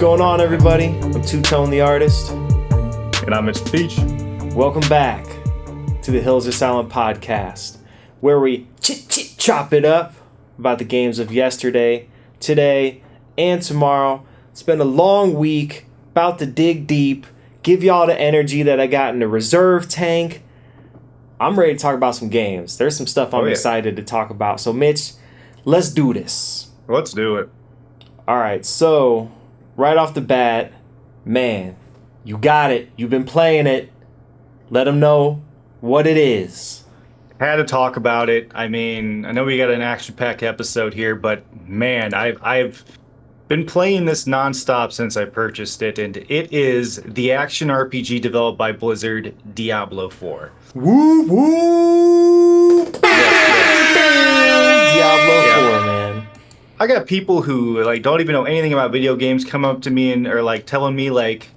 going on, everybody? I'm Two-Tone the Artist. And I'm Mr. Peach. Welcome back to the Hills Are Silent podcast, where we chop it up about the games of yesterday, today, and tomorrow. It's been a long week, about to dig deep, give y'all the energy that I got in the reserve tank. I'm ready to talk about some games. There's some stuff I'm excited to talk about. So, Mitch, let's do this. Let's do it. All right, so right off the bat, man, you got it. You've been playing it. Let them know what it is. Had to talk about it. I mean, I know we got an action-packed episode here, but man, I've been playing this nonstop since I purchased it, and it is the action RPG developed by Blizzard, Diablo 4. Woo woo! Diablo 4, man. I got people who don't even know anything about video games come up to me and are telling me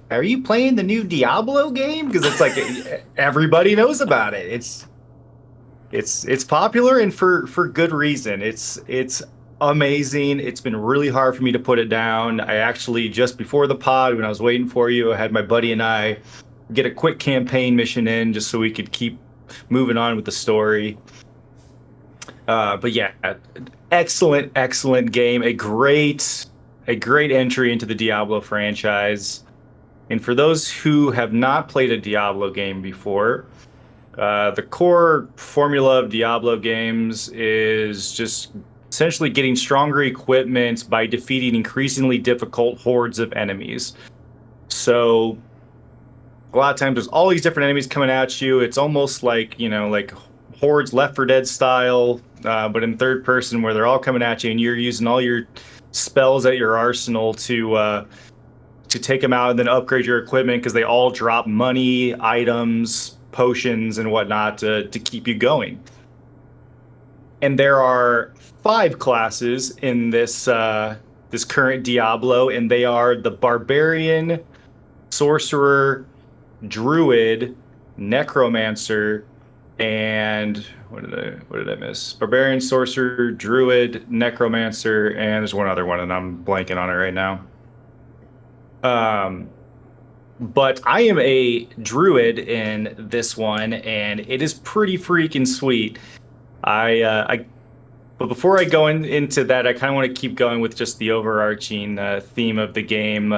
are you playing the new Diablo game? Because it's everybody knows about it. It's popular and for good reason. It's amazing. It's been really hard for me to put it down. I actually, just before the pod, when I was waiting for you, I had my buddy and I get a quick campaign mission in just so we could keep moving on with the story. But yeah, excellent game. A great entry into the Diablo franchise. And for those who have not played a Diablo game before, the core formula of Diablo games is just essentially getting stronger equipment by defeating increasingly difficult hordes of enemies. So a lot of times there's all these different enemies coming at you. It's almost like hordes Left 4 Dead style, but in third person, where they're all coming at you and you're using all your spells at your arsenal to take them out and then upgrade your equipment, because they all drop money, items, potions, and whatnot to keep you going. And there are 5 classes in this current Diablo, and they are the Barbarian, Sorcerer, Druid, Necromancer, and what did I miss? Barbarian, Sorcerer, Druid, Necromancer, and there's one other one, and I'm blanking on it right now. But I am a Druid in this one, and it is pretty freaking sweet. But before I go into that, I kind of want to keep going with just the overarching theme of the game.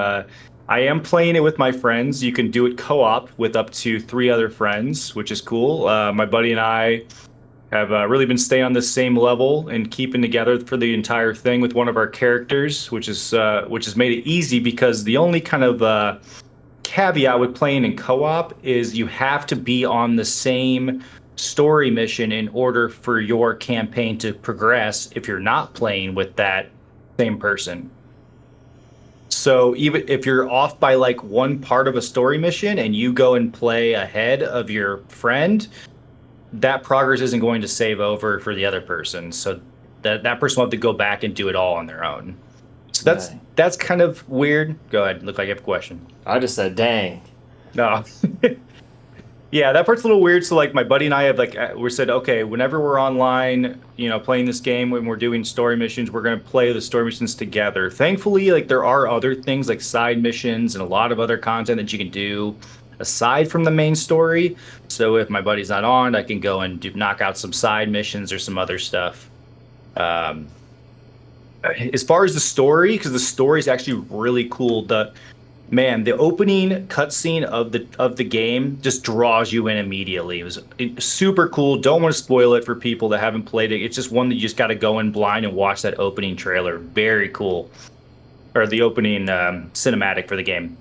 I am playing it with my friends. You can do it co-op with up to 3 other friends, which is cool. My buddy and I have really been staying on the same level and keeping together for the entire thing with one of our characters, which has made it easy, because the only kind of caveat with playing in co-op is you have to be on the same story mission in order for your campaign to progress if you're not playing with that same person. So even if you're off by one part of a story mission and you go and play ahead of your friend, that progress isn't going to save over for the other person. So that person will have to go back and do it all on their own. So that's kind of weird. Go ahead. Look like you have a question. I just said, dang. No. Yeah, that part's a little weird. So my buddy and I have we said, okay, whenever we're online, playing this game, when we're doing story missions, we're going to play the story missions together. Thankfully, there are other things like side missions and a lot of other content that you can do aside from the main story. So if my buddy's not on, I can go and knock out some side missions or some other stuff. As far as the story, because the story is actually really cool. The opening cutscene of the game just draws you in immediately. It's super cool. Don't want to spoil it for people that haven't played it. It's just one that you just got to go in blind and watch that opening trailer. Very cool. Or the opening cinematic for the game.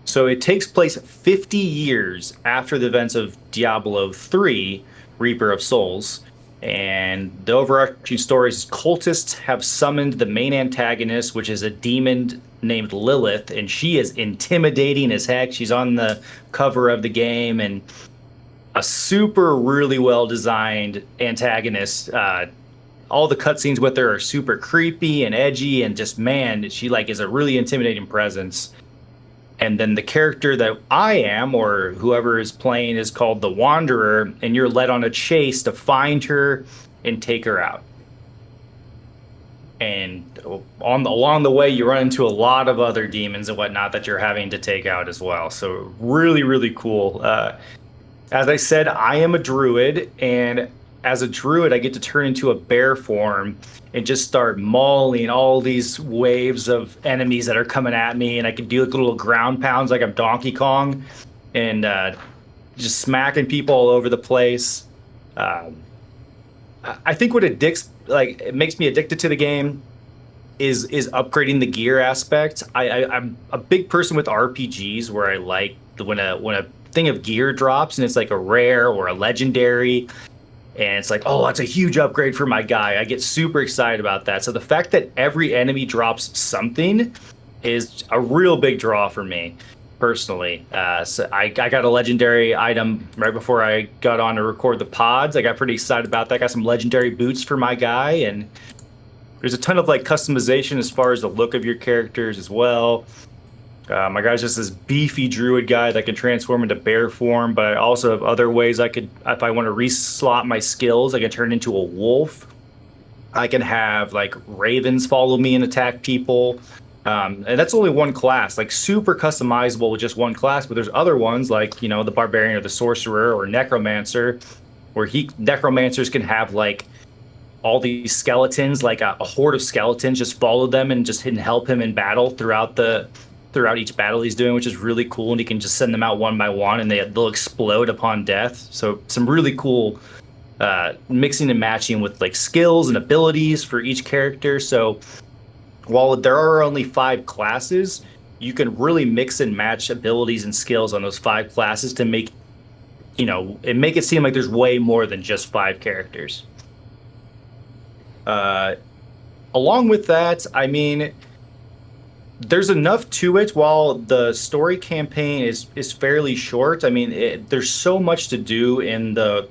So it takes place 50 years after the events of Diablo 3, Reaper of Souls. And the overarching story is cultists have summoned the main antagonist, which is a demon named Lilith, and she is intimidating as heck. She's on the cover of the game, and a super really well designed antagonist. All the cutscenes with her are super creepy and edgy, and just, man, she is a really intimidating presence. And then the character that I am, or whoever is playing, is called the Wanderer, and you're led on a chase to find her and take her out. and along the way you run into a lot of other demons and whatnot that you're having to take out as well. So really, really cool. As I said, I am a druid, and as a druid, I get to turn into a bear form and just start mauling all these waves of enemies that are coming at me, and I can do like little ground pounds like I'm Donkey Kong, and just smacking people all over the place. I think what it makes me addicted to the game is upgrading the gear aspect. I'm a big person with RPGs where I like when a thing of gear drops and it's like a rare or a legendary, and it's like, oh, that's a huge upgrade for my guy. I get super excited about that. So the fact that every enemy drops something is a real big draw for me personally. So I got a legendary item right before I got on to record the pods. I got pretty excited about that. Got some legendary boots for my guy, and there's a ton of like customization as far as the look of your characters as well. My guy's just this beefy druid guy that can transform into bear form, but I also have other ways I could, if I want to reslot my skills, I can turn into a wolf. I can have like ravens follow me and attack people. And that's only one class, like super customizable with just one class, but there's other ones like, the barbarian or the sorcerer or necromancer, where necromancers can have like all these skeletons, like a horde of skeletons just follow them and just help him in battle throughout each battle he's doing, which is really cool. And he can just send them out one by one, and they'll explode upon death. So some really cool mixing and matching with like skills and abilities for each character. So while there are only 5 classes, you can really mix and match abilities and skills on those 5 classes to make it seem like there's way more than just 5 characters. Along with that, I mean, there's enough to it. While the story campaign is fairly short, I mean, there's so much to do in the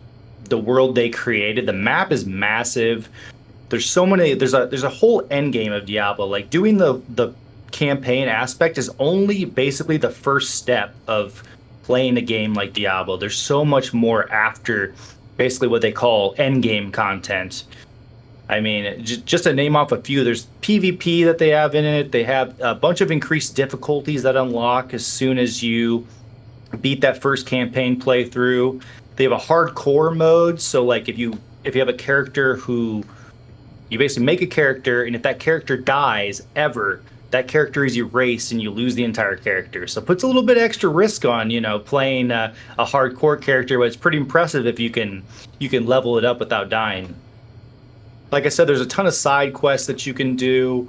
world they created. The map is massive. There's so many. There's a whole end game of Diablo. Like doing the campaign aspect is only basically the first step of playing a game like Diablo. There's so much more after basically what they call end game content. I mean, just to name off a few, there's PvP that they have in it. They have a bunch of increased difficulties that unlock as soon as you beat that first campaign playthrough. They have a hardcore mode. So like if you have a character who you basically make a character, and if that character dies ever, that character is erased and you lose the entire character. So it puts a little bit extra risk on, playing a hardcore character, but it's pretty impressive if you can level it up without dying. Like I said, there's a ton of side quests that you can do.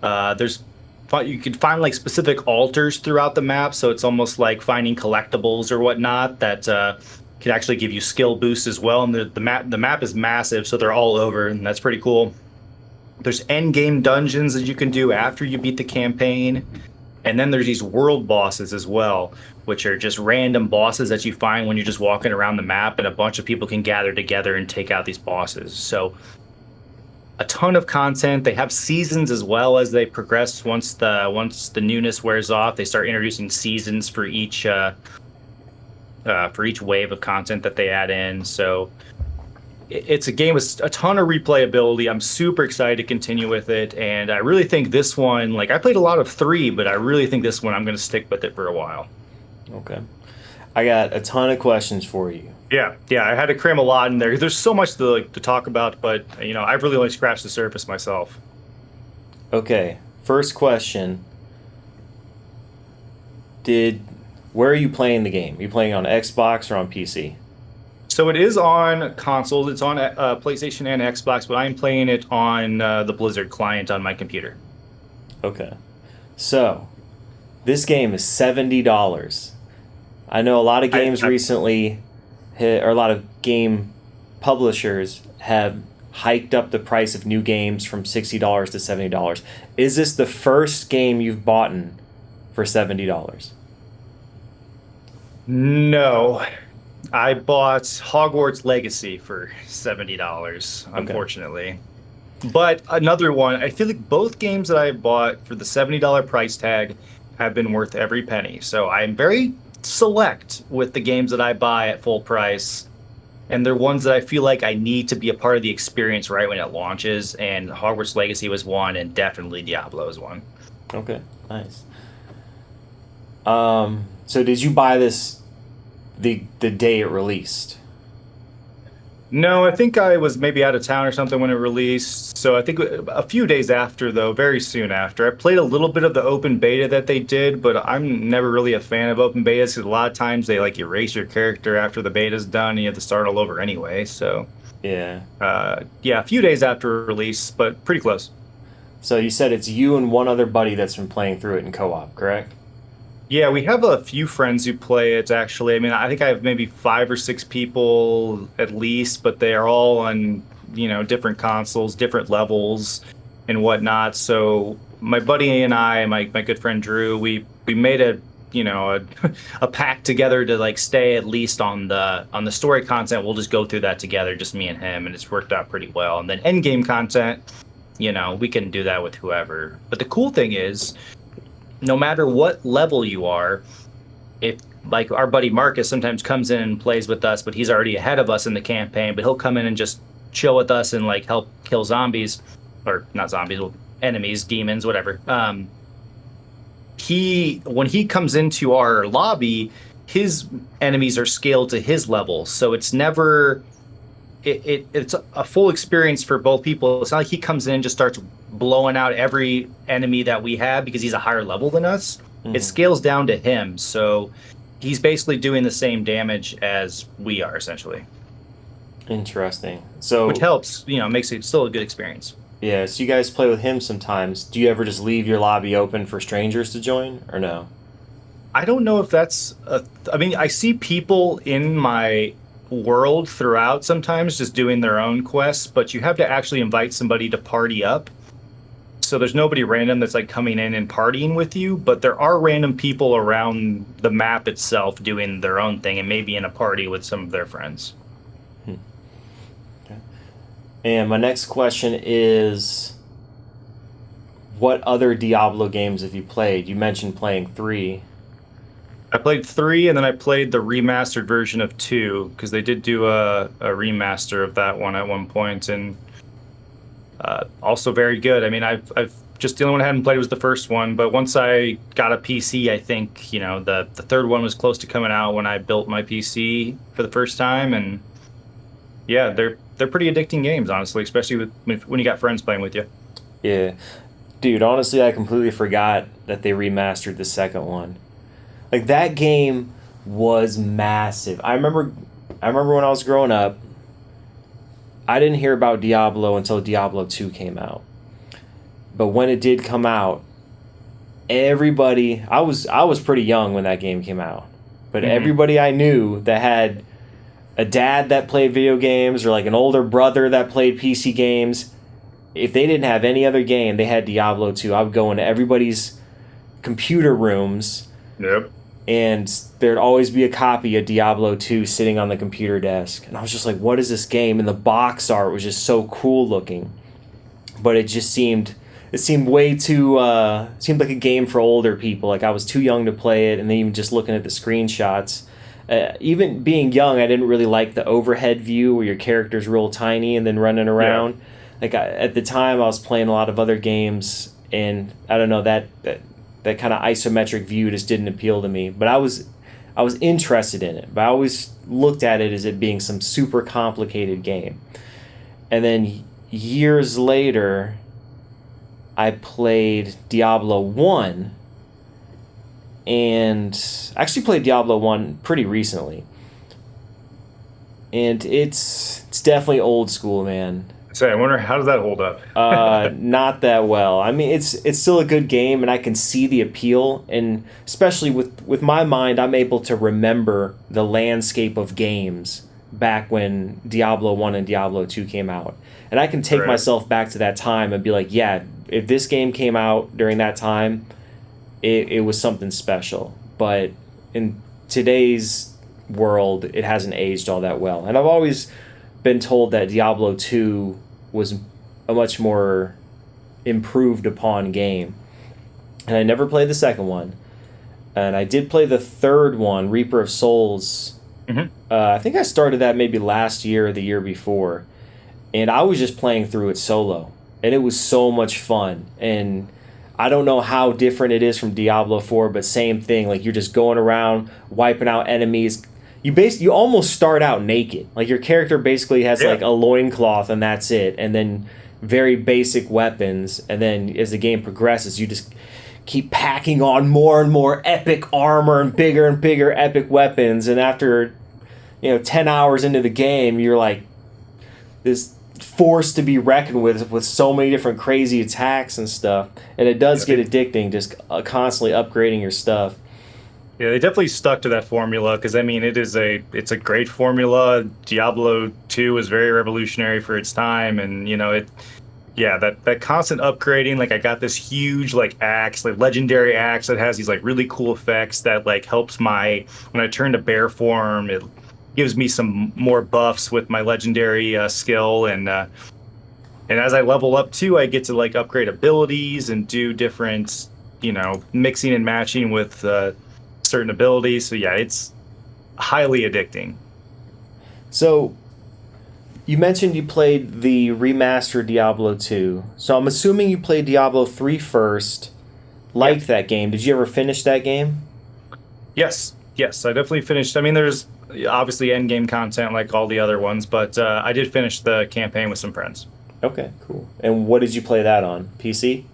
You can find like specific altars throughout the map, so it's almost like finding collectibles or whatnot that can actually give you skill boosts as well. And the map is massive, so they're all over, and that's pretty cool. There's end game dungeons that you can do after you beat the campaign, and then there's these world bosses as well, which are just random bosses that you find when you're just walking around the map, and a bunch of people can gather together and take out these bosses. So a ton of content. They have seasons as well as they progress. Once the newness wears off, they start introducing seasons for each wave of content that they add in. So it's a game with a ton of replayability. I'm super excited to continue with it, and I really think this one, like I played a lot of 3, but I really think this one I'm going to stick with it for a while. Okay. I got a ton of questions for you. Yeah, I had to cram a lot in there. There's so much to talk about, but I've really only scratched the surface myself. Okay, first question. Where are you playing the game? Are you playing on Xbox or on PC? So it is on consoles. It's on PlayStation and Xbox, but I'm playing it on the Blizzard client on my computer. Okay. So, this game is $70. I know a lot of games recently or a lot of game publishers have hiked up the price of new games from $60 to $70. Is this the first game you've bought for $70? No. I bought Hogwarts Legacy for $70, unfortunately. Okay. But another one, I feel like both games that I bought for the $70 price tag have been worth every penny. So I'm very select with the games that I buy at full price. and they're ones that I feel like I need to be a part of the experience right when it launches. And Hogwarts Legacy was one, and definitely Diablo is one. Okay, nice. So did you buy this the day it released? No, I think I was maybe out of town or something when it released. So I think a few days after, though, very soon after. I played a little bit of the open beta that they did, but I'm never really a fan of open betas because a lot of times they like erase your character after the beta's done and you have to start all over anyway. So Yeah. yeah, a few days after release, but pretty close. So you said it's you and one other buddy that's been playing through it in co-op, correct? Yeah, we have a few friends who play it actually. I mean, I think I have maybe 5 or 6 people at least, but they are all on, different consoles, different levels and whatnot. So my buddy and I, my good friend Drew, we made a a pact together to like stay at least on the story content. We'll just go through that together, just me and him, and it's worked out pretty well. And then end game content, we can do that with whoever. But the cool thing is, no matter what level you are, if like our buddy Marcus sometimes comes in and plays with us, but he's already ahead of us in the campaign, but he'll come in and just chill with us and like help kill zombies, or not zombies, enemies, demons, whatever. When he comes into our lobby, his enemies are scaled to his level, so it's never it's a full experience for both people. It's not like he comes in and just starts blowing out every enemy that we have because he's a higher level than us. It scales down to him, so he's basically doing the same damage as we are, essentially. Interesting. So Which helps, makes it still a good experience. yeah, so you guys play with him sometimes. Do you ever just leave your lobby open for strangers to join, or no? I don't know if I mean, I see people in my world throughout sometimes just doing their own quests, but you have to actually invite somebody to party up. So there's nobody random that's like coming in and partying with you, but there are random people around the map itself doing their own thing and maybe in a party with some of their friends. Okay. And my next question is, what other Diablo games have you played? You mentioned playing 3. I played 3, and then I played the remastered version of 2 because they did do a remaster of that one at one point, and also very good. I mean, I've just the only one I hadn't played was the first one, but once I got a PC, I think the third one was close to coming out when I built my PC for the first time, and yeah, they're pretty addicting games, honestly, especially when you got friends playing with you. Yeah. Dude, honestly, I completely forgot that they remastered the second one. Like, that game was massive. I remember when I was growing up, I didn't hear about Diablo until Diablo 2 came out. But when it did come out, everybody, I was pretty young when that game came out. But everybody I knew that had a dad that played video games or like an older brother that played PC games, if they didn't have any other game, they had Diablo 2. I would go into everybody's computer rooms. Yep. And there'd always be a copy of Diablo 2 sitting on the computer desk. And I was just like, what is this game? And the box art was just so cool looking. But it seemed way too, seemed like a game for older people. Like, I was too young to play it. And then even just looking at the screenshots, even being young, I didn't really like the overhead view where your character's real tiny and then running around. Yeah. Like, at the time, I was playing a lot of other games, and I don't know, that kind of isometric view just didn't appeal to me. But I was interested in it. But I always looked at it as it being some super complicated game. And then years later, I played Diablo 1. And I actually played Diablo 1 pretty recently. And it's definitely old school, man. So I wonder, how does that hold up? Not that well. I mean, it's still a good game, and I can see the appeal, and especially with my mind, I'm able to remember the landscape of games back when Diablo 1 and Diablo 2 came out. And I can take myself back to that time and be like, yeah, if this game came out during that time, it was something special. But in today's world, it hasn't aged all that well. And I've always been told that Diablo 2 was a much more improved upon game. And I never played the second one. And I did play the third one, Reaper of Souls, Hmm. I think I started that maybe last year or the year before, and I was just playing through it solo, and it was so much fun. And I don't know how different it is from Diablo 4, but same thing. Like you're just going around wiping out enemies. You almost start out naked. Like your character basically has Yeah. like a loincloth and that's it, and then very basic weapons. And then as the game progresses, you just keep packing on more and more epic armor and bigger epic weapons. And after 10 hours into the game, you're like this force to be reckoned with so many different crazy attacks and stuff. And it does get addicting, just constantly upgrading your stuff. Yeah, they definitely stuck to that formula because I mean it's a great formula. Diablo 2 was very revolutionary for its time, and that constant upgrading. Like I got this huge like axe, like legendary axe that has these like really cool effects that like helps my when I turn to bear form, it gives me some more buffs with my legendary skill, and as I level up too, I get to like upgrade abilities and do different mixing and matching with certain abilities. So yeah, it's highly addicting. So you mentioned you played the remastered Diablo 2. So I'm assuming you played Diablo 3 first. Liked that game. Did you ever finish that game? Yes, I definitely finished. I mean, there's obviously end game content like all the other ones, but I did finish the campaign with some friends. Okay, cool. And what did you play that on? PC?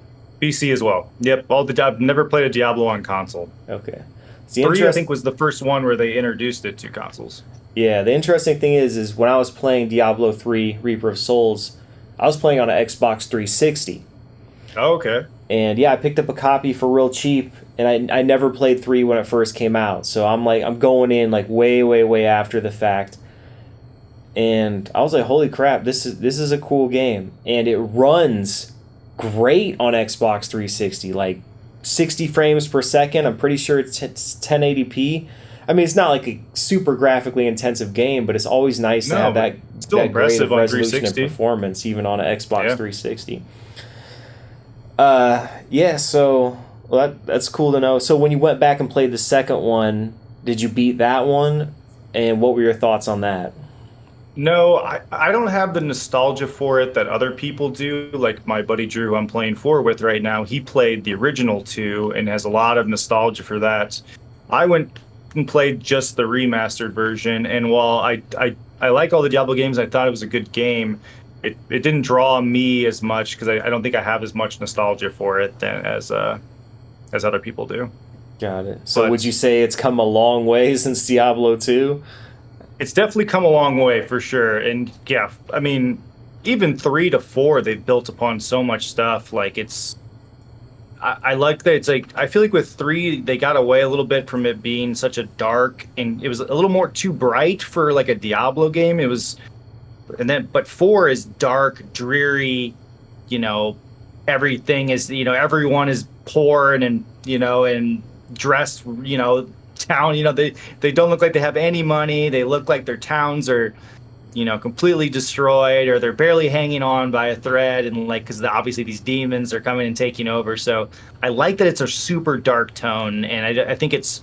PC as well. Yep, I've never played a Diablo on console. Okay. Three, I think, was the first one where they introduced it to consoles. Yeah, the interesting thing is when I was playing Diablo 3 Reaper of Souls, I was playing on an Xbox 360. Oh, okay. And yeah, I picked up a copy for real cheap, and I never played 3 when it first came out. So I'm going in like way, way, way after the fact. And I was like, holy crap, this is a cool game. And it runs great on Xbox 360, like 60 frames per second. I'm pretty sure it's 1080p. I mean, it's not like a super graphically intensive game, but it's always nice to have that great of resolution and performance even on an Xbox 360. Yeah, so that's cool to know. So when you went back and played the second one, did you beat that one? And what were your thoughts on that? No, I don't have the nostalgia for it that other people do. Like my buddy Drew, who I'm playing 4 with right now, he played the original 2 and has a lot of nostalgia for that. I went and played just the remastered version, and while I like all the Diablo games, I thought it was a good game. It didn't draw me as much because I don't think I have as much nostalgia for it as other people do. Got it. So would you say it's come a long way since Diablo 2? It's definitely come a long way for sure. And yeah, I mean, even 3 to 4, they've built upon so much stuff. Like I like that it's like, I feel like with 3, they got away a little bit from it being such a dark, and it was a little more too bright for like a Diablo game. But 4 is dark, dreary, everything is, everyone is poor and dressed, town, they don't look like they have any money. They look like their towns are completely destroyed, or they're barely hanging on by a thread, and like because obviously these demons are coming and taking over. So I like that it's a super dark tone, and I think it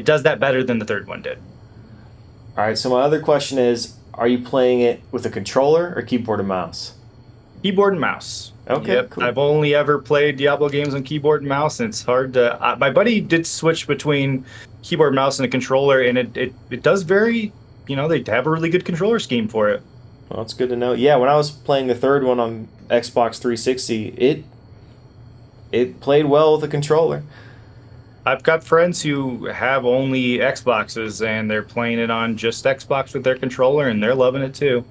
does that better than the third one did. All right, so my other question is, are you playing it with a controller or keyboard and mouse? Keyboard and mouse. Okay, yep. Cool. I've only ever played Diablo games on keyboard and mouse, and it's hard to. My buddy did switch between keyboard and mouse and a controller, and it does vary. They have a really good controller scheme for it. Well, that's good to know. Yeah, when I was playing the third one on Xbox 360, it played well with a controller. I've got friends who have only Xboxes, and they're playing it on just Xbox with their controller, and they're loving it too.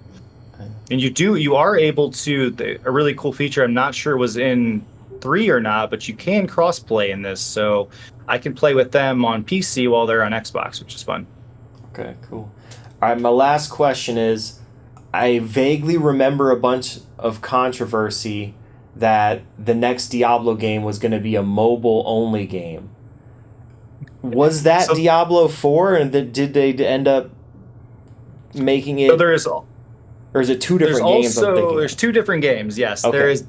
And you are able to, a really cool feature, I'm not sure was in 3 or not, but you can cross-play in this, so I can play with them on PC while they're on Xbox, which is fun. Okay, cool. All right, my last question is, I vaguely remember a bunch of controversy that the next Diablo game was going to be a mobile-only game. Was that Diablo 4, and did they end up making it... So there is... Or is it 2 different games? There's 2 different games, yes. Okay. There is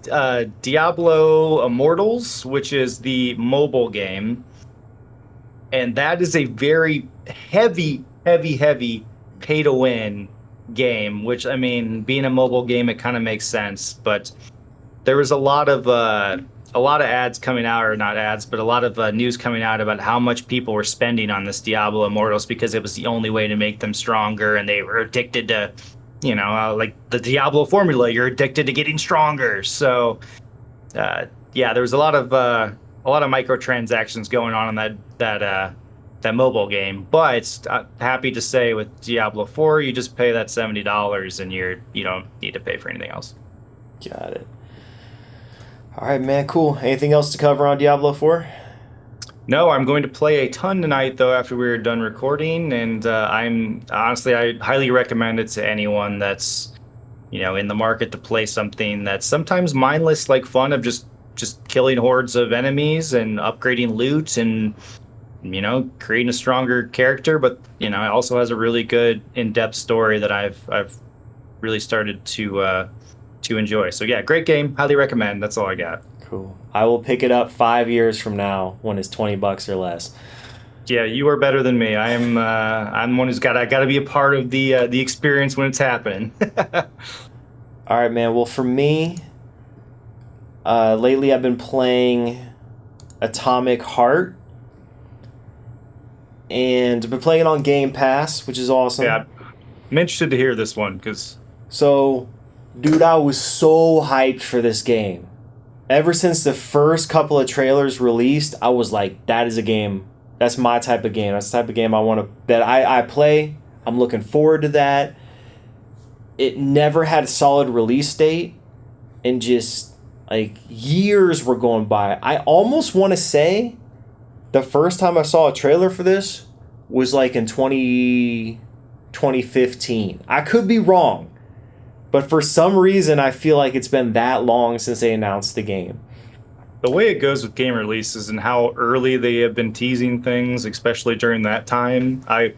Diablo Immortals, which is the mobile game. And that is a very heavy heavy pay to win game, which I mean, being a mobile game, it kind of makes sense. But there was a lot of ads coming out, or not ads, but a lot of news coming out about how much people were spending on this Diablo Immortals because it was the only way to make them stronger, and they were addicted to, like the Diablo formula. You're addicted to getting stronger. So, yeah, there was a lot of microtransactions going on in that mobile game. But happy to say with Diablo 4, you just pay that $70 and you don't need to pay for anything else. Got it. All right, man, cool. Anything else to cover on Diablo 4? No, I'm going to play a ton tonight though after we're done recording, and I highly recommend it to anyone that's in the market to play something that's sometimes mindless, like fun of just killing hordes of enemies and upgrading loot and creating a stronger character, but it also has a really good in-depth story that I've really started to enjoy. So yeah, great game. Highly recommend. That's all I got. Cool. I will pick it up 5 years from now when it's $20 or less. Yeah, you are better than me. I'm one who's got to be a part of the experience when it's happening. All right, man. Well, for me, lately I've been playing Atomic Heart, and I've been playing it on Game Pass, which is awesome. Yeah, I'm interested to hear this one because So, dude, I was so hyped for this game. Ever since the first couple of trailers released, I was like, that is a game. That's my type of game. That's the type of game I play. I'm looking forward to that. It never had a solid release date, and just like years were going by. I almost want to say the first time I saw a trailer for this was like in 2015. I could be wrong. But for some reason, I feel like it's been that long since they announced the game. the way it goes with game releases and how early they have been teasing things, especially during that time, I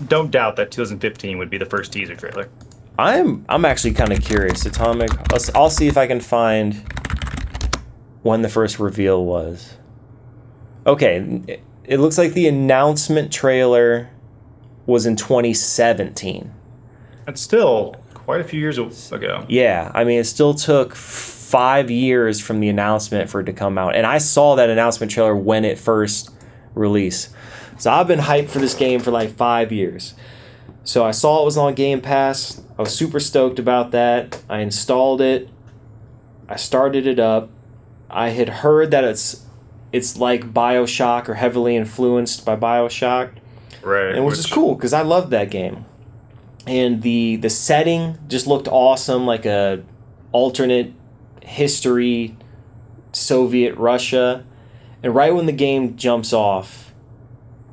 don't doubt that 2015 would be the first teaser trailer. I'm actually kind of curious. Atomic. I'll see if I can find when the first reveal was. Okay, it looks like the announcement trailer was in 2017. That's still quite a few years ago. Yeah, I mean, it still took 5 years from the announcement for it to come out. And I saw that announcement trailer when it first released. So I've been hyped for this game for like 5 years. So I saw it was on Game Pass. I was super stoked about that. I installed it. I started it up. I had heard that it's like BioShock or heavily influenced by BioShock. Right. And which is cool because I loved that game. And the setting just looked awesome, like a alternate history Soviet Russia. And right when the game jumps off,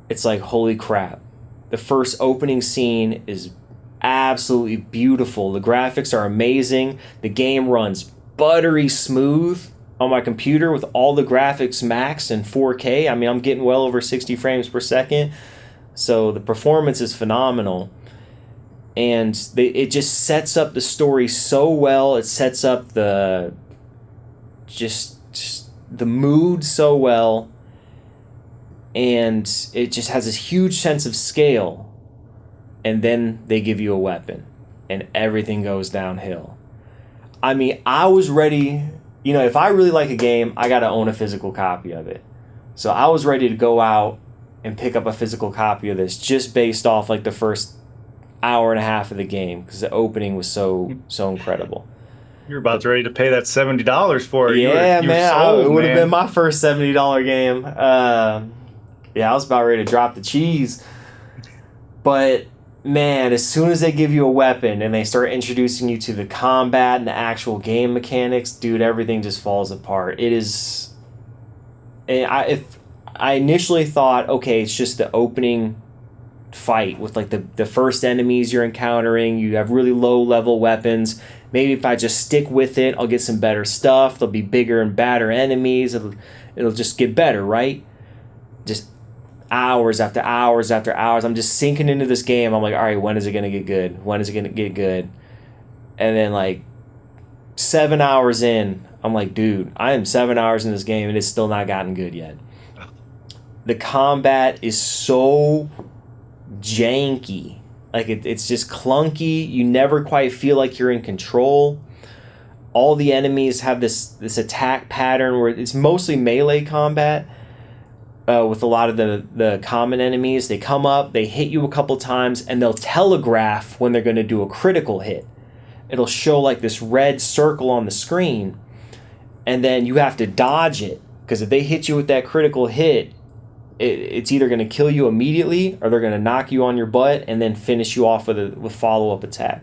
it's like, holy crap. The first opening scene is absolutely beautiful. The graphics are amazing. The game runs buttery smooth on my computer with all the graphics maxed in 4K. I mean, I'm getting well over 60 frames per second. So the performance is phenomenal. And it just sets up the story so well. It sets up the the mood so well. And it just has this huge sense of scale. And then they give you a weapon. And everything goes downhill. I mean, I was ready. If I really like a game, I got to own a physical copy of it. So I was ready to go out and pick up a physical copy of this just based off like the first hour and a half of the game because the opening was so incredible. You're about ready to pay that $70 for it. Yeah, you were man. sold, It would have man. been my first $70 game. Yeah, I was about ready to drop the cheese. But man, as soon as they give you a weapon and they start introducing you to the combat and the actual game mechanics, dude, everything just falls apart. It is. If I initially thought, okay, it's just the opening fight with like the first enemies you're encountering. You have really low level weapons. Maybe if I just stick with it, I'll get some better stuff. There'll be bigger and badder enemies. It'll just get better, right? Just hours after hours after hours. I'm just sinking into this game. I'm like, all right, when is it going to get good? When is it going to get good? And then like 7 hours in, I'm like, dude, I am 7 hours in this game and it's still not gotten good yet. The combat is so janky. Like it's just clunky. You never quite feel like you're in control. All the enemies have this attack pattern where it's mostly melee combat. With a lot of the common enemies, they come up, they hit you a couple times, and they'll telegraph when they're going to do a critical hit. It'll show like this red circle on the screen, and then you have to dodge it, because if they hit you with that critical hit, it's either going to kill you immediately or they're going to knock you on your butt and then finish you off with follow-up attack.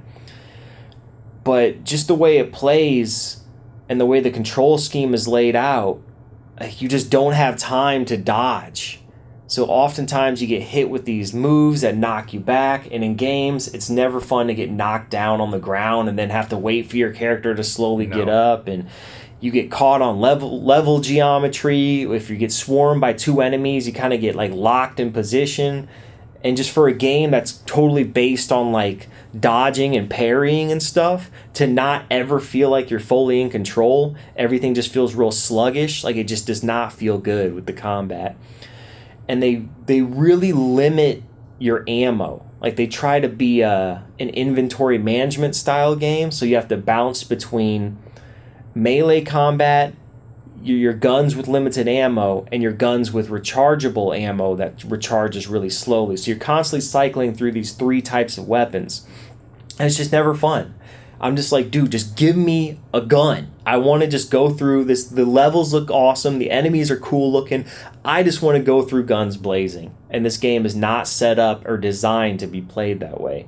But just the way it plays and the way the control scheme is laid out, you just don't have time to dodge. So oftentimes you get hit with these moves that knock you back, and in games it's never fun to get knocked down on the ground and then have to wait for your character to slowly get up, and you get caught on level geometry. If you get swarmed by two enemies, you kind of get like locked in position. And just for a game that's totally based on like dodging and parrying and stuff, to not ever feel like you're fully in control, everything just feels real sluggish. Like it just does not feel good with the combat. And they really limit your ammo. Like they try to be an inventory management style game, so you have to bounce between melee combat, your guns with limited ammo, and your guns with rechargeable ammo that recharges really slowly. So you're constantly cycling through these three types of weapons, and it's just never fun. I'm just like, dude, just give me a gun. I want to just go through this. The levels look awesome. The enemies are cool looking. I just want to go through guns blazing. And this game is not set up or designed to be played that way.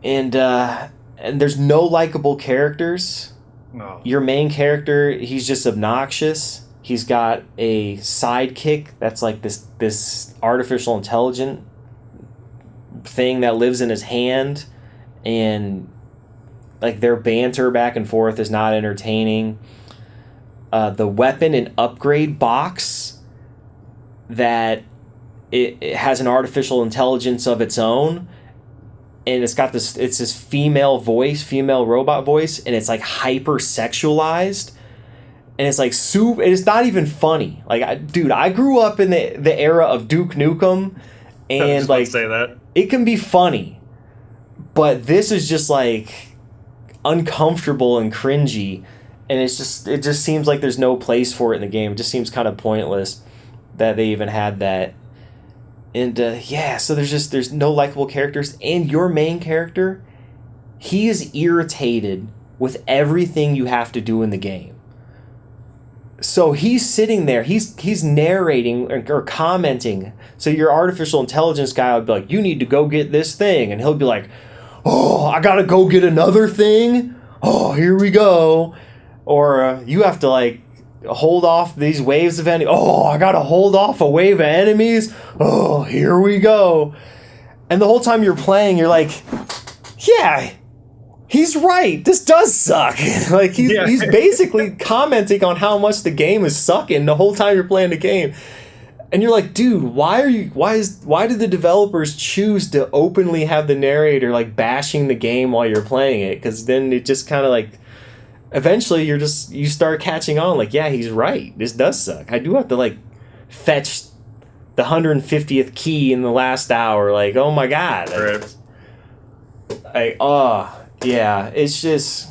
And there's no likable characters. No. Your main character, he's just obnoxious. He's got a sidekick that's like this artificial intelligent thing that lives in his hand, and like their banter back and forth is not entertaining. The weapon and upgrade box, that it has an artificial intelligence of its own, and it's this female robot voice, and it's like hyper sexualized, and it's like soup. It's not even funny. Like, I grew up in the era of Duke Nukem, and like say that it can be funny, but this is just like uncomfortable and cringy, and it just seems like there's no place for it in the game. It just seems kind of pointless that they even had that. And so there's no likable characters, and your main character, he is irritated with everything you have to do in the game. So he's sitting there, he's narrating or commenting. So your artificial intelligence guy would be like, you need to go get this thing, and he'll be like, oh, I gotta go get another thing? Oh, here we go. Or you have to like hold off these waves of enemies. Oh, I gotta hold off a wave of enemies. Oh, here we go. And the whole time you're playing, you're like, yeah, he's right. This does suck. Like he's basically commenting on how much the game is sucking the whole time you're playing the game. And you're like, dude, why did the developers choose to openly have the narrator like bashing the game while you're playing it? Because then it just kind of like, eventually you start catching on, like, yeah, he's right. This does suck. I do have to like fetch the 150th key in the last hour. Like, oh my God. Yeah, it's just,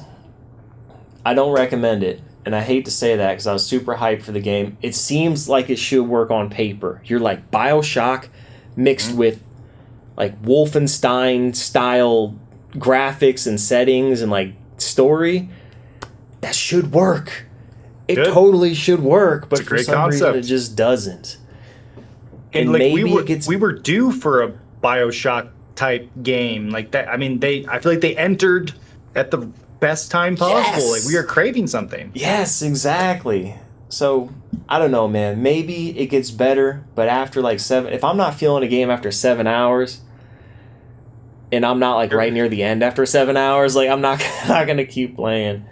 I don't recommend it. And I hate to say that because I was super hyped for the game. It seems like it should work on paper. You're like BioShock mixed with like Wolfenstein style graphics and settings and like story. That should work. It totally should work, but for some reason it just doesn't. And like we were due for a BioShock type game like that. I mean, I feel like they entered at the best time possible. Yes. Like we are craving something. Yes, exactly. So I don't know, man. Maybe it gets better, but after like 7, if I'm not feeling a game after 7 hours, and I'm not like right near the end after 7 hours, like I'm not gonna keep playing.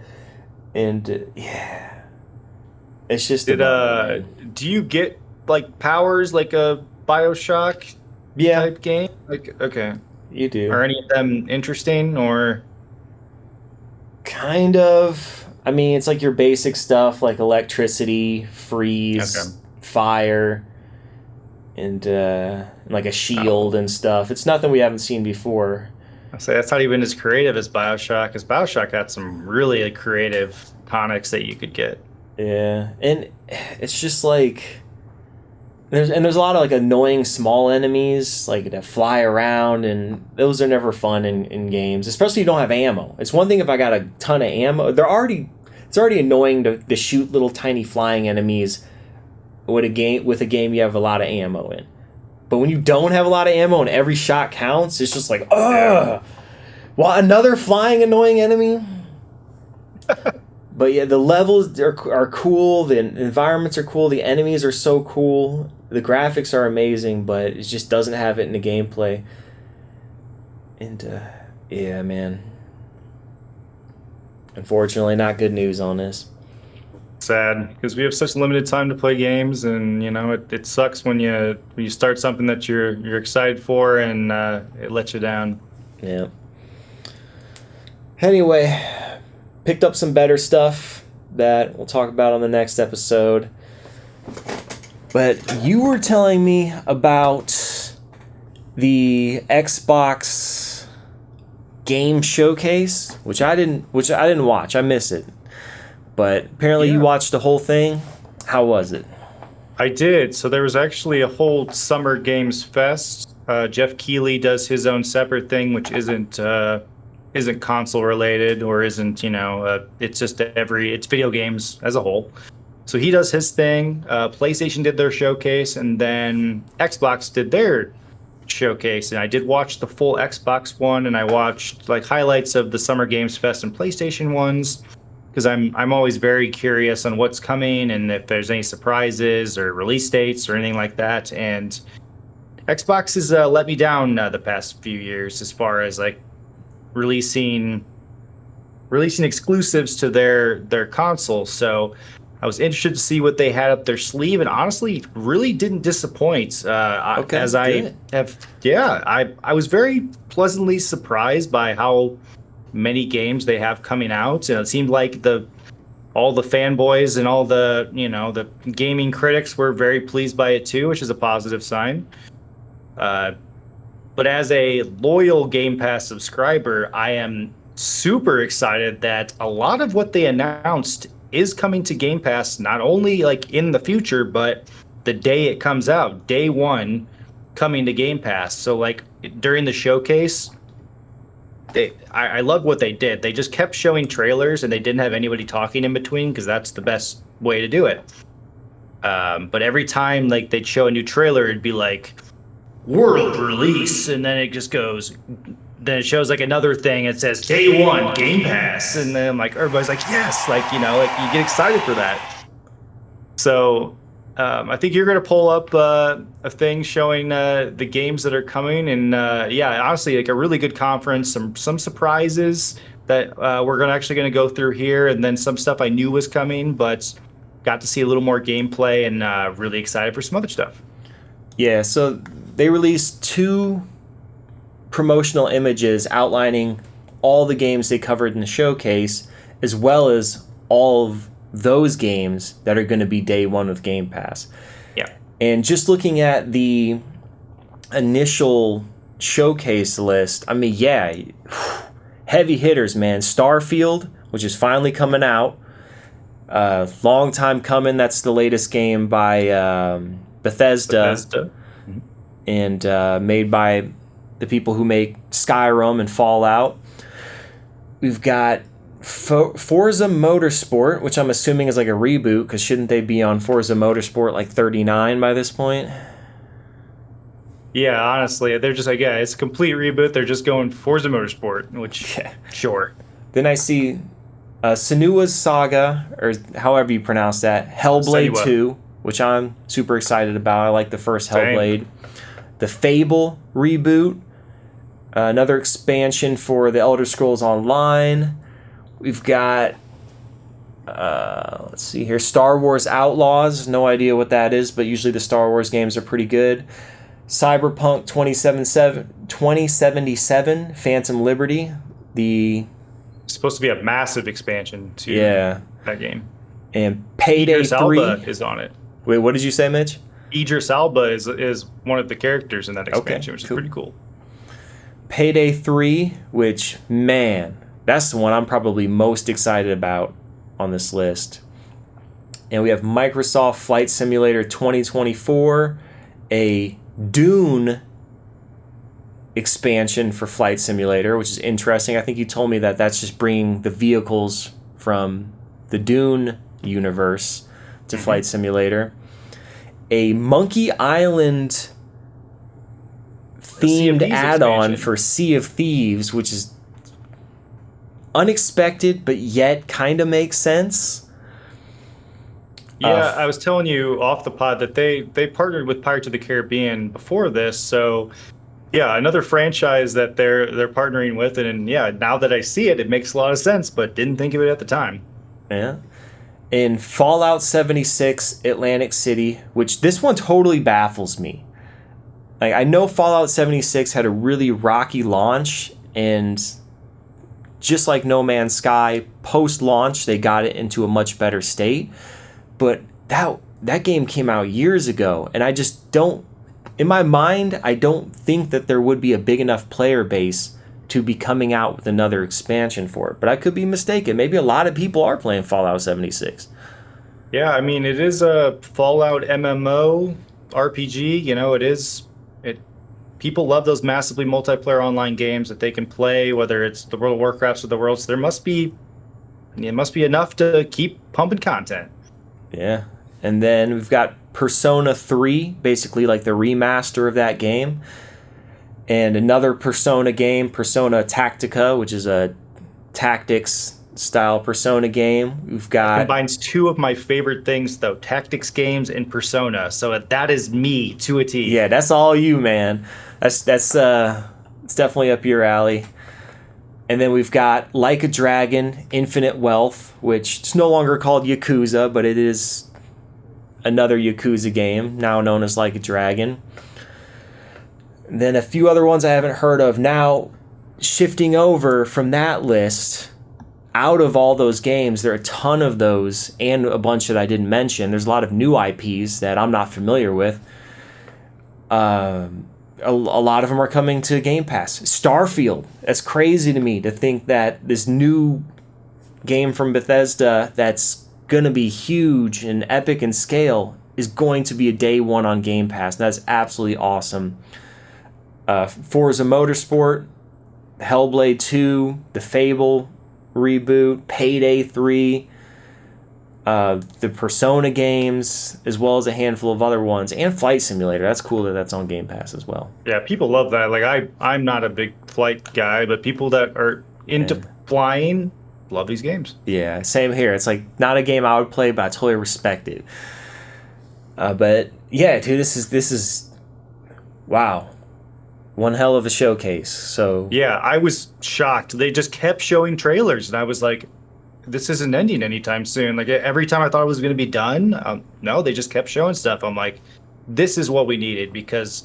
And it's just. Do you get like powers like a BioShock type game? Like, okay, you do. Are any of them interesting or? Kind of. I mean, it's like your basic stuff like electricity, freeze, fire. and like a shield and stuff. It's nothing we haven't seen before. I say that's not even as creative as BioShock, because BioShock had some really creative tonics that you could get. Yeah, and it's just like there's a lot of like annoying small enemies like that fly around, and those are never fun in games, especially if you don't have ammo. It's one thing if I got a ton of ammo. It's already annoying to shoot little tiny flying enemies with a game you have a lot of ammo in. But when you don't have a lot of ammo and every shot counts, it's just like, ugh. Well, another flying annoying enemy. But yeah, the levels are cool. The environments are cool. The enemies are so cool. The graphics are amazing, but it just doesn't have it in the gameplay. And yeah, man. Unfortunately, not good news on this. Sad, because we have such limited time to play games, and it sucks when you start something that you're excited for and it lets you down. Yeah. Anyway, picked up some better stuff that we'll talk about on the next episode. But you were telling me about the Xbox game showcase, which I didn't watch. I missed it. But apparently you watched the whole thing. How was it? I did. So there was actually a whole Summer Games Fest. Jeff Keighley does his own separate thing, which isn't console related or isn't, it's just it's video games as a whole. So he does his thing. PlayStation did their showcase, and then Xbox did their showcase. And I did watch the full Xbox one, and I watched like highlights of the Summer Games Fest and PlayStation ones, because I'm always very curious on what's coming and if there's any surprises or release dates or anything like that. And Xbox has let me down the past few years as far as like releasing exclusives to their console. So I was interested to see what they had up their sleeve, and honestly, really didn't disappoint. Okay, as I have, I was very pleasantly surprised by how many games they have coming out, and it seemed like all the fanboys and all the the gaming critics were very pleased by it too, which is a positive sign. But as a loyal Game Pass subscriber, I am super excited that a lot of what they announced is coming to Game Pass, not only like in the future, but the day it comes out, day one, coming to Game Pass. So like during the showcase, I love what they did. They just kept showing trailers, and they didn't have anybody talking in between, because that's the best way to do it. But every time like they'd show a new trailer, it'd be like world release, and then it just goes. Then it shows like another thing. It says day one Game Pass, and then like everybody's like yes, like like you get excited for that. So I think you're gonna pull up a thing showing the games that are coming, and honestly, like a really good conference. Some surprises that we're actually gonna go through here, and then some stuff I knew was coming, but got to see a little more gameplay, and really excited for some other stuff. Yeah, so they released 2 promotional images outlining all the games they covered in the showcase, as well as all of those games that are going to be day one with Game Pass. Yeah. And just looking at the initial showcase list, I mean, heavy hitters, man. Starfield, which is finally coming out. Long time coming. That's the latest game by Bethesda. Mm-hmm. And made by the people who make Skyrim and Fallout. We've got Forza Motorsport, which I'm assuming is like a reboot, because shouldn't they be on Forza Motorsport like 39 by this point? Yeah, honestly, they're just like, it's a complete reboot. They're just going Forza Motorsport, which, sure. Then I see Senua's Saga, or however you pronounce that, Hellblade Senua. 2, which I'm super excited about. I like the first Hellblade. The Fable reboot, another expansion for the Elder Scrolls Online. We've got, let's see here, Star Wars Outlaws. No idea what that is, but usually the Star Wars games are pretty good. Cyberpunk 2077, Phantom Liberty. It's supposed to be a massive expansion to that game. And Payday Idris 3. Elba is on it. Wait, what did you say, Mitch? Idris Elba is one of the characters in that Okay, expansion, which is cool. pretty cool. Payday 3, which, man, that's the one I'm probably most excited about on this list. And we have Microsoft Flight Simulator 2024, a Dune expansion for Flight Simulator, which is interesting. I think you told me that that's just bringing the vehicles from the Dune universe to Flight Simulator. A Monkey Island themed add-on for Sea of Thieves, which is unexpected but yet kind of makes sense. Yeah, I was telling you off the pod that they partnered with Pirates of the Caribbean before this, so yeah, another franchise that they're partnering with, and yeah, now that I see it, it makes a lot of sense, but didn't think of it at the time. Yeah. In Fallout 76 Atlantic City, which this one totally baffles me. Like, I know Fallout 76 had a really rocky launch, and just like No Man's Sky, post-launch they got it into a much better state. But that game came out years ago, and I just don't, in my mind, I don't think that there would be a big enough player base to be coming out with another expansion for it. But I could be mistaken. Maybe a lot of people are playing Fallout 76. Yeah, I mean, it is a Fallout MMO RPG, you know, it people love those massively multiplayer online games that they can play, whether it's the World of Warcrafts or the Worlds. It must be enough to keep pumping content. Yeah. And then we've got Persona 3, basically like the remaster of that game. And another Persona game, Persona Tactica, which is a tactics style Persona game. We've got... It combines two of my favorite things, though, tactics games and Persona. So that is me to a T. Yeah, that's all you, man. It's definitely up your alley. And then we've got Like a Dragon, Infinite Wealth, which it's no longer called Yakuza, but it is another Yakuza game, now known as Like a Dragon. And then a few other ones I haven't heard of. Now, shifting over from that list, out of all those games, there are a ton of those, and a bunch that I didn't mention. There's a lot of new IPs that I'm not familiar with. A lot of them are coming to Game Pass. Starfield. That's crazy to me to think that this new game from Bethesda that's going to be huge and epic in scale is going to be a day one on Game Pass. And that's absolutely awesome. Forza Motorsport, Hellblade 2, the Fable reboot, Payday 3, the Persona games, as well as a handful of other ones, and Flight Simulator. That's cool that that's on Game Pass as well. Yeah, people love that. Like I'm not a big flight guy, but people that are into flying love these games. Yeah, same here. It's like not a game I would play, but I totally respect it. But yeah, dude, this is wow. One hell of a showcase. So yeah, I was shocked. They just kept showing trailers, and I was like, "This isn't ending anytime soon." Like every time I thought it was going to be done, no, they just kept showing stuff. I'm like, "This is what we needed," because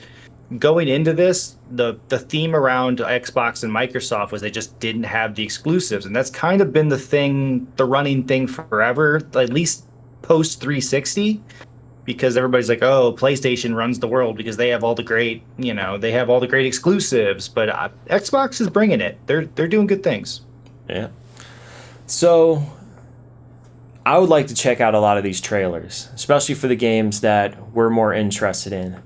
going into this, the theme around Xbox and Microsoft was they just didn't have the exclusives, and that's kind of been the running thing forever, at least post 360. Because everybody's like, oh, PlayStation runs the world because they have all the great, they have all the great exclusives. But Xbox is bringing it. They're doing good things. Yeah. So I would like to check out a lot of these trailers, especially for the games that we're more interested in.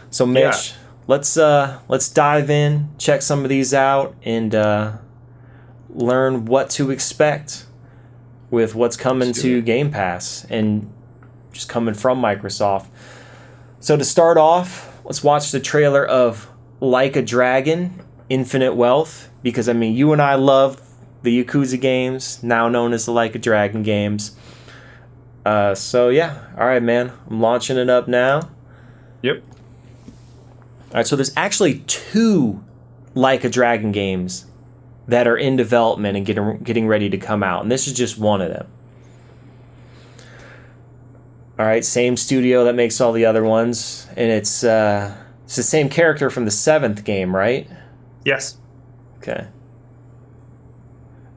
So Mitch, let's dive in, check some of these out, and learn what to expect with what's coming to Game Pass and just coming from Microsoft. So to start off, let's watch the trailer of Like a Dragon, Infinite Wealth, because I mean, you and I love the Yakuza games, now known as the Like a Dragon games. So yeah, all right, man, I'm launching it up now. Yep. All right, so there's actually 2 Like a Dragon games that are in development and getting ready to come out, and this is just one of them. All right, same studio that makes all the other ones, and it's the same character from the 7th game, right? Yes. Okay.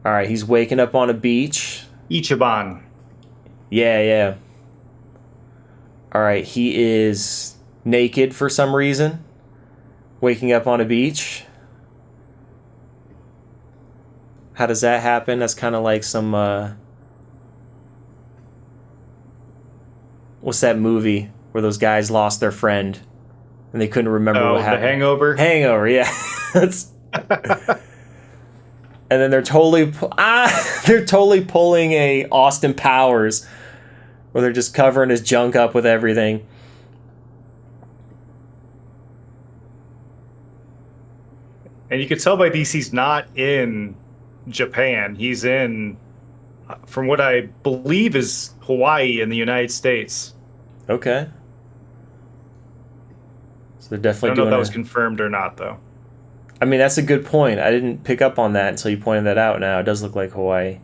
All right, he's waking up on a beach. Ichiban. Yeah. All right, he is naked for some reason, waking up on a beach. How does that happen? That's kind of like some what's that movie where those guys lost their friend and they couldn't remember what happened? The Hangover. Hangover, yeah. That's and then they're totally pulling a Austin Powers where they're just covering his junk up with everything. And you could tell by these he's not in Japan. He's in, from what I believe, is Hawaii in the United States. Okay. So they're I definitely don't know doing if that was confirmed or not, though. I mean, that's a good point. I didn't pick up on that until you pointed that out now. It does look like Hawaii.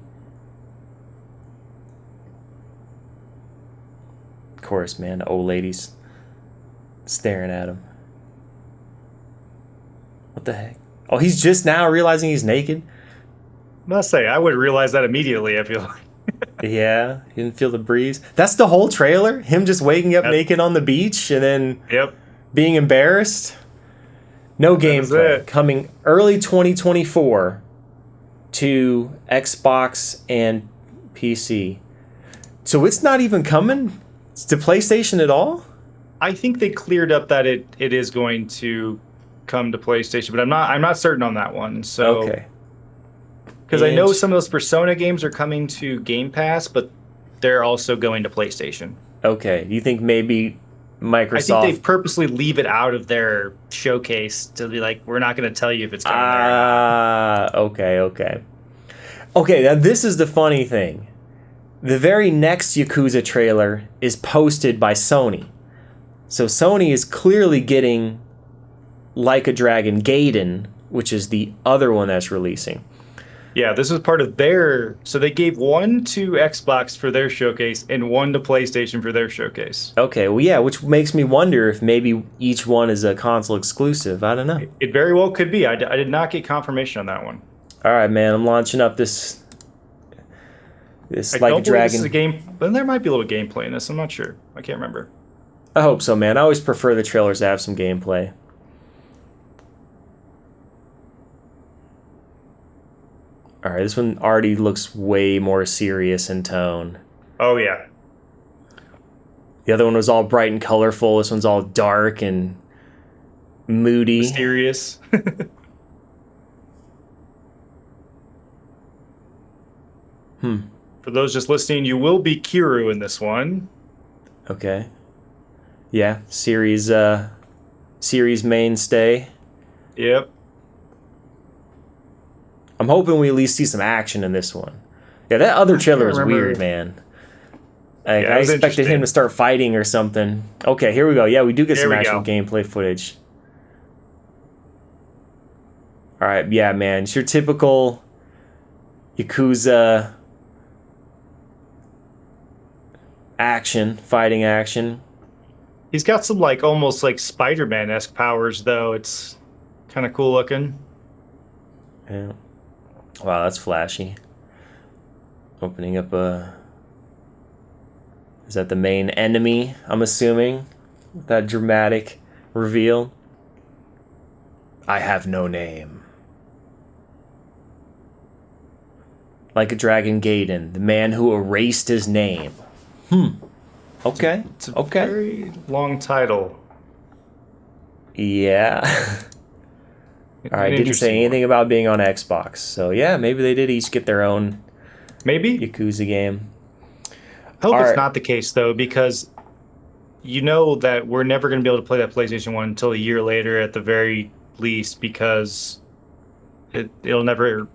Of course, man. The old ladies staring at him. What the heck? Oh, he's just now realizing he's naked? I must say, I would realize that immediately, I feel like. Yeah, he didn't feel the breeze. That's the whole trailer? Him just waking up naked on the beach and then being embarrassed? No gameplay. Coming early 2024 to Xbox and PC. So it's not even coming to PlayStation at all? I think they cleared up that it is going to come to PlayStation, but I'm not certain on that one. So okay. Because I know some of those Persona games are coming to Game Pass, but they're also going to PlayStation. Okay. Do you think maybe Microsoft... I think they purposely leave it out of their showcase to be like, we're not going to tell you if it's coming there or not. Okay. Okay, now this is the funny thing. The very next Yakuza trailer is posted by Sony. So Sony is clearly getting Like a Dragon Gaiden, which is the other one that's releasing. Yeah, this was part of their... So they gave one to Xbox for their showcase and one to PlayStation for their showcase. Okay, well, yeah, which makes me wonder if maybe each one is a console exclusive. I don't know. It very well could be. I did not get confirmation on that one. All right, man, I'm launching up this Like a Dragon. This is a game, but there might be a little gameplay in this. I'm not sure. I can't remember. I hope so, man. I always prefer the trailers to have some gameplay. All right, this one already looks way more serious in tone. Oh, yeah. The other one was all bright and colorful. This one's all dark and moody. Mysterious. For those just listening, you will be Kiryu in this one. Okay. Yeah, series mainstay. Yep. I'm hoping we at least see some action in this one. Yeah, that other trailer was weird, man. I expected him to start fighting or something. Okay, here we go. Yeah, we do get some actual gameplay footage. All right, yeah, man. It's your typical Yakuza action, fighting action. He's got some like almost like Spider-Man-esque powers, though. It's kind of cool looking. Yeah. Wow, that's flashy. Opening up a... Is that the main enemy, I'm assuming? That dramatic reveal. I have no name. Like a Dragon Gaiden, the man who erased his name. Okay. It's a very long title. Yeah. All right, didn't say anything about being on Xbox. So yeah, maybe they did each get their own Yakuza game. I hope it's not the case, though, because you know that we're never going to be able to play that PlayStation 1 until a year later at the very least, because it'll never...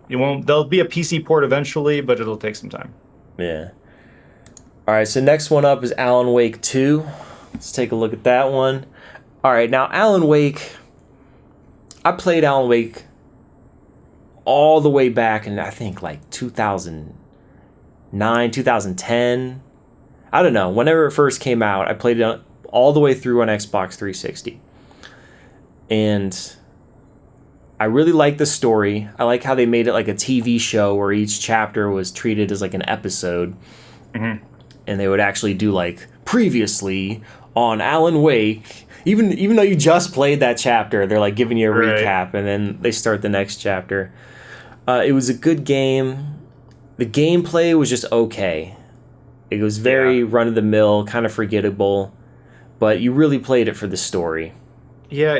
It won't. There'll be a PC port eventually, but it'll take some time. Yeah. All right, so next one up is Alan Wake 2. Let's take a look at that one. All right, now Alan Wake... I played Alan Wake all the way back in, I think, like 2009, 2010. I don't know. Whenever it first came out, I played it all the way through on Xbox 360. And I really like the story. I like how they made it like a TV show where each chapter was treated as like an episode. Mm-hmm. And they would actually do like previously on Alan Wake. Even though you just played that chapter, they're like giving you a Right. recap, and then they start the next chapter. It was a good game. The gameplay was just okay. It was very run-of-the-mill, kind of forgettable, but you really played it for the story. Yeah,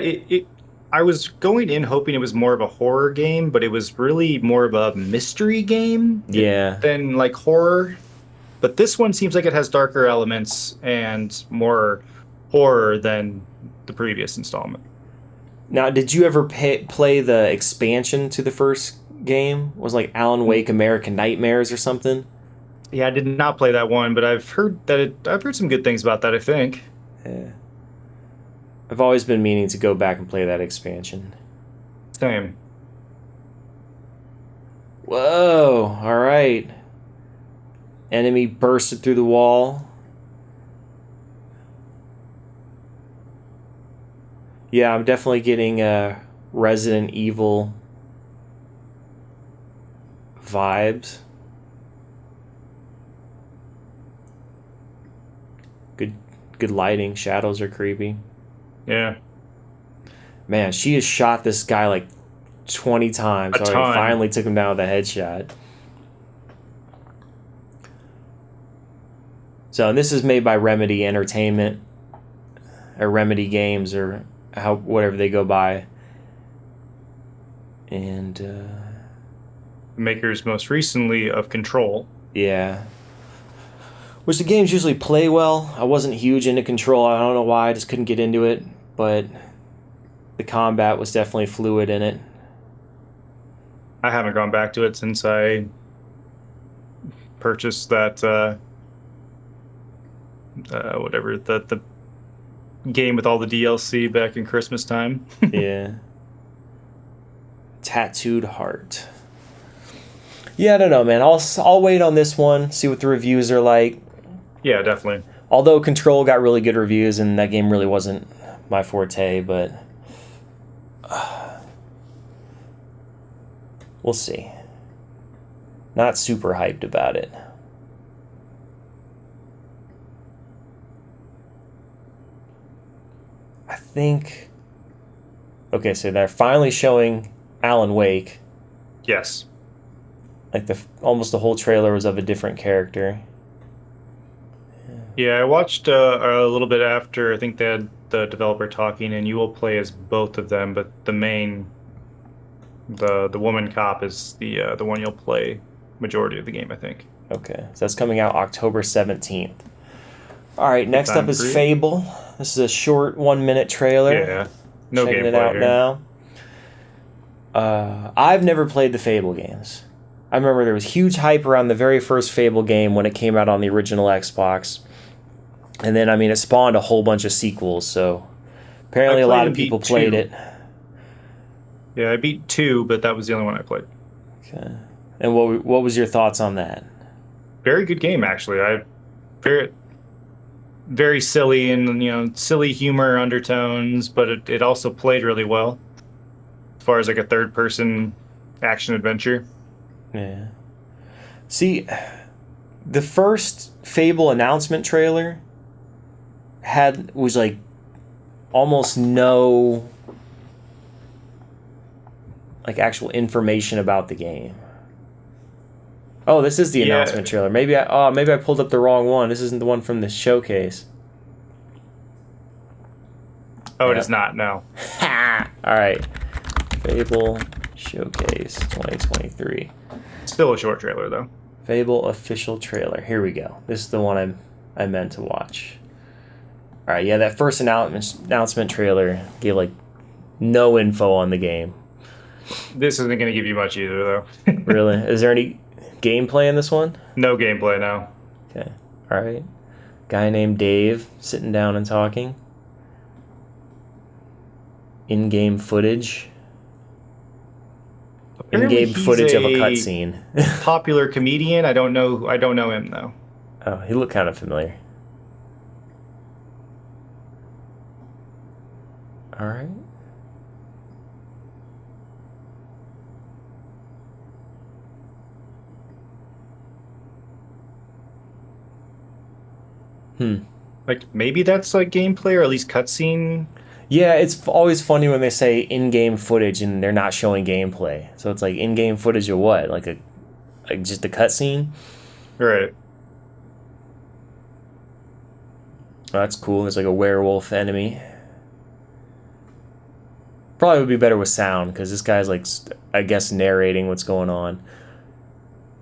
I was going in hoping it was more of a horror game, but it was really more of a mystery game Yeah. than like horror. But this one seems like it has darker elements and more horror than the previous installment. Now, did you ever play the expansion to the first game? It was like Alan Wake American Nightmares or something? Yeah, I did not play that one, but I've heard some good things about that, I think. Yeah. I've always been meaning to go back and play that expansion. Same. Whoa, all right. Enemy bursted through the wall. Yeah, I'm definitely getting Resident Evil vibes. Good lighting. Shadows are creepy. Yeah. Man, she has shot this guy like 20 times. A ton. Finally took him down with a headshot. So, and this is made by Remedy Entertainment, or Remedy Games, or whatever they go by. And Makers most recently of Control. yeah. Which the games usually play well. I wasn't huge into Control. I don't know why. I just couldn't get into it. But the combat was definitely fluid in it. I haven't gone back to it since I purchased that whatever the game with all the DLC back in Christmas time. Yeah. Tattooed Heart. Yeah, I don't know, man. I'll wait on this one, see what the reviews are like. Yeah, definitely. Although Control got really good reviews, and that game really wasn't my forte, but we'll see. Not super hyped about it. I think. Okay, so they're finally showing Alan Wake. Yes. Like almost the whole trailer was of a different character. Yeah, I watched a little bit after. I think they had the developer talking, and you will play as both of them, but the woman cop is the one you'll play majority of the game, I think. Okay, so that's coming out October 17th. All right, next up is Fable. This is a short 1-minute trailer. Yeah, no Checking gameplay it out here. now. I've never played the Fable games. I remember there was huge hype around the very first Fable game when it came out on the original Xbox. And then, I mean, it spawned a whole bunch of sequels, so apparently a lot of people played it. Yeah, I beat 2, but that was the only one I played. Okay. And what was your thoughts on that? Very good game, actually. Very silly and silly humor undertones, but it also played really well as far as like a third-person action adventure. Yeah. See, the first Fable announcement trailer was like almost no like actual information about the game. Oh, this is the announcement trailer. Maybe I pulled up the wrong one. This isn't the one from the showcase. Oh, It is not. No. All right. Fable Showcase 2023. Still a short trailer though. Fable official trailer. Here we go. This is the one I meant to watch. All right, yeah, that first announcement trailer gave like no info on the game. This isn't going to give you much either, though. Really? Is there any gameplay in this one? No gameplay, no. Okay. All right. Guy named Dave sitting down and talking. In-game footage. Apparently In-game footage of a cutscene. Popular comedian. I don't know him though. Oh, he looked kind of familiar. All right. Like maybe that's like gameplay or at least cutscene. Yeah, it's always funny when they say in-game footage and they're not showing gameplay. So it's like in-game footage of what? Like just a cutscene? Right. Oh, that's cool. There's like a werewolf enemy. Probably would be better with sound because this guy's like, I guess, narrating what's going on.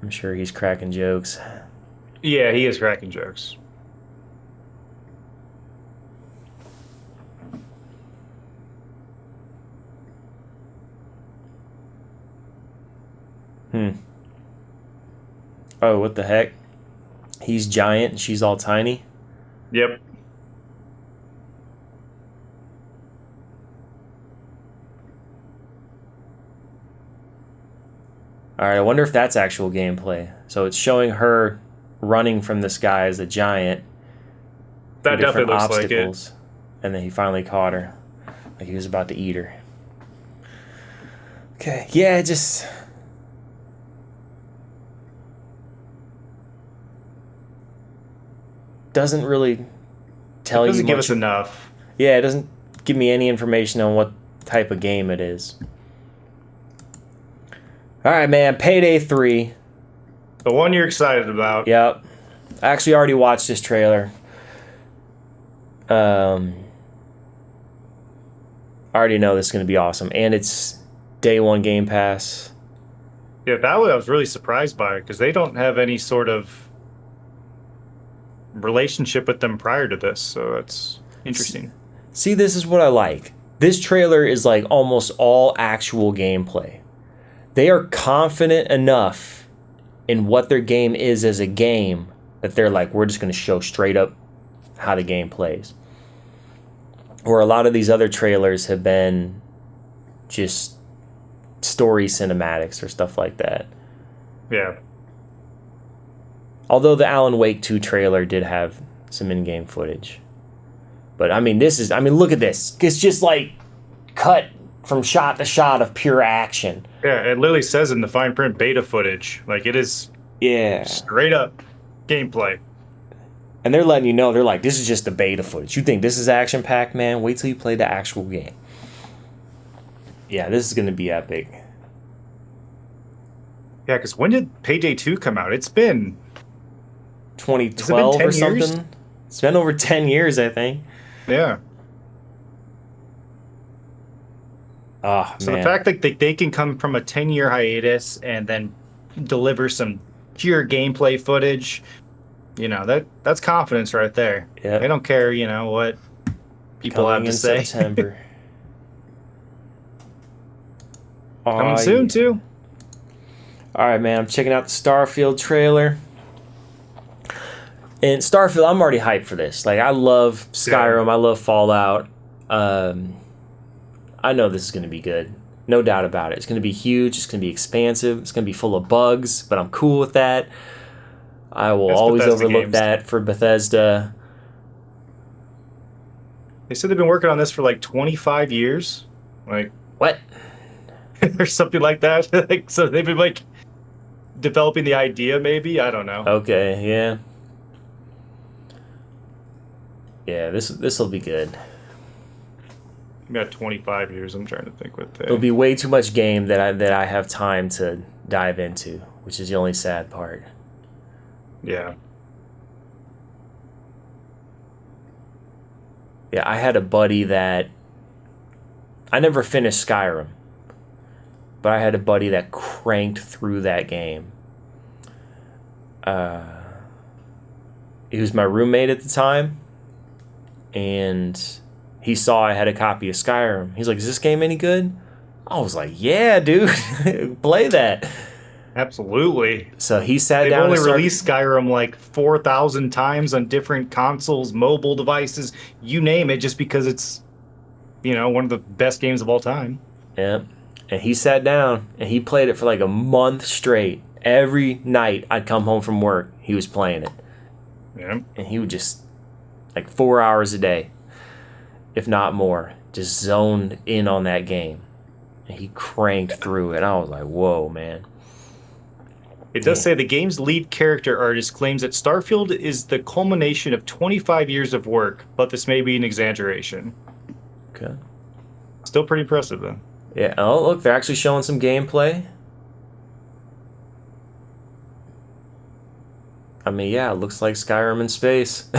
I'm sure he's cracking jokes. Yeah, he is cracking jokes. Oh, what the heck? He's giant and she's all tiny. Yep. Alright, I wonder if that's actual gameplay. So it's showing her running from this guy as a giant. That definitely looks like it. And then he finally caught her. Like he was about to eat her. Okay, yeah, it just... doesn't really tell you much. Doesn't give us enough. Yeah, it doesn't give me any information on what type of game it is. Alright, man, Payday 3. The one you're excited about. Yep. I actually already watched this trailer. I already know this is going to be awesome. And it's day one Game Pass. Yeah, that one I was really surprised by because they don't have any sort of relationship with them prior to this, so that's interesting. See, this is what I like. This trailer is like almost all actual gameplay. They are confident enough in what their game is as a game that they're like, we're just going to show straight up how the game plays. Where a lot of these other trailers have been just story cinematics or stuff like that. Yeah. Although the Alan Wake 2 trailer did have some in-game footage. But I mean, look at this. It's just like cut from shot to shot of pure action. Yeah, it literally says in the fine print beta footage. Like it is straight up gameplay. And they're letting you know, they're like, this is just the beta footage. You think this is action-packed, man? Wait till you play the actual game. Yeah, this is going to be epic. Yeah, because when did Payday 2 come out? It's been... 2012 or something? Years? It's been over 10 years, I think. Yeah. Oh, so man. The fact that they can come from a 10-year hiatus and then deliver some pure gameplay footage, you know, that's confidence right there. Yep. They don't care, you know, what people Coming have to say. September. Coming soon, too. All right, man. I'm checking out the Starfield trailer. And Starfield, I'm already hyped for this. Like, I love Skyrim. I love Fallout. I know this is going to be good. No doubt about it. It's going to be huge. It's going to be expansive. It's going to be full of bugs, but I'm cool with that. I will always Bethesda overlook games. that for Bethesda. They said they've been working on this for like 25 years. Like, What? or something like that. Like, so they've been like developing the idea, maybe. I don't know. Okay, yeah. Yeah, this will be good. We got 25 years. I'm trying to think what they... There'll be way too much game that I have time to dive into, which is the only sad part. Yeah. Yeah, I had a buddy that... I never finished Skyrim, but I had a buddy that cranked through that game. He was my roommate at the time, and he saw I had a copy of Skyrim. He's like, is this game any good? I was like, yeah, dude, play that. Absolutely. So he sat They've down only and started... released Skyrim like 4,000 times on different consoles, mobile devices, you name it, just because it's, you know, one of the best games of all time. Yeah. And he sat down and he played it for like a month straight. Every night I'd come home from work, he was playing it. Yeah. And he would just, like 4 hours a day, if not more, just zoned in on that game. And he cranked through it. I was like, whoa, man. It does Yeah. say the game's lead character artist claims that Starfield is the culmination of 25 years of work, but this may be an exaggeration. Okay. Still pretty impressive, though. Yeah. Oh, look, they're actually showing some gameplay. I mean, yeah, it looks like Skyrim in space.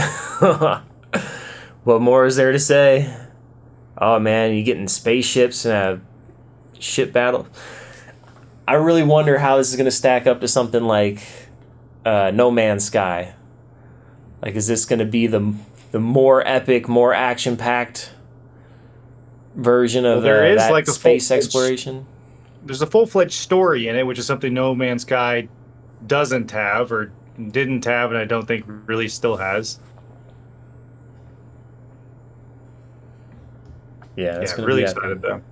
What more is there to say? Oh man, you getting spaceships and a ship battle. I really wonder how this is going to stack up to something like No Man's Sky. Like, is this going to be the more epic, more action packed version of there is that like a space full-fledged- exploration? There's a full-fledged story in it, which is something No Man's Sky doesn't have or didn't have, and I don't think really still has. Yeah, that's Yeah, going to really be excited though.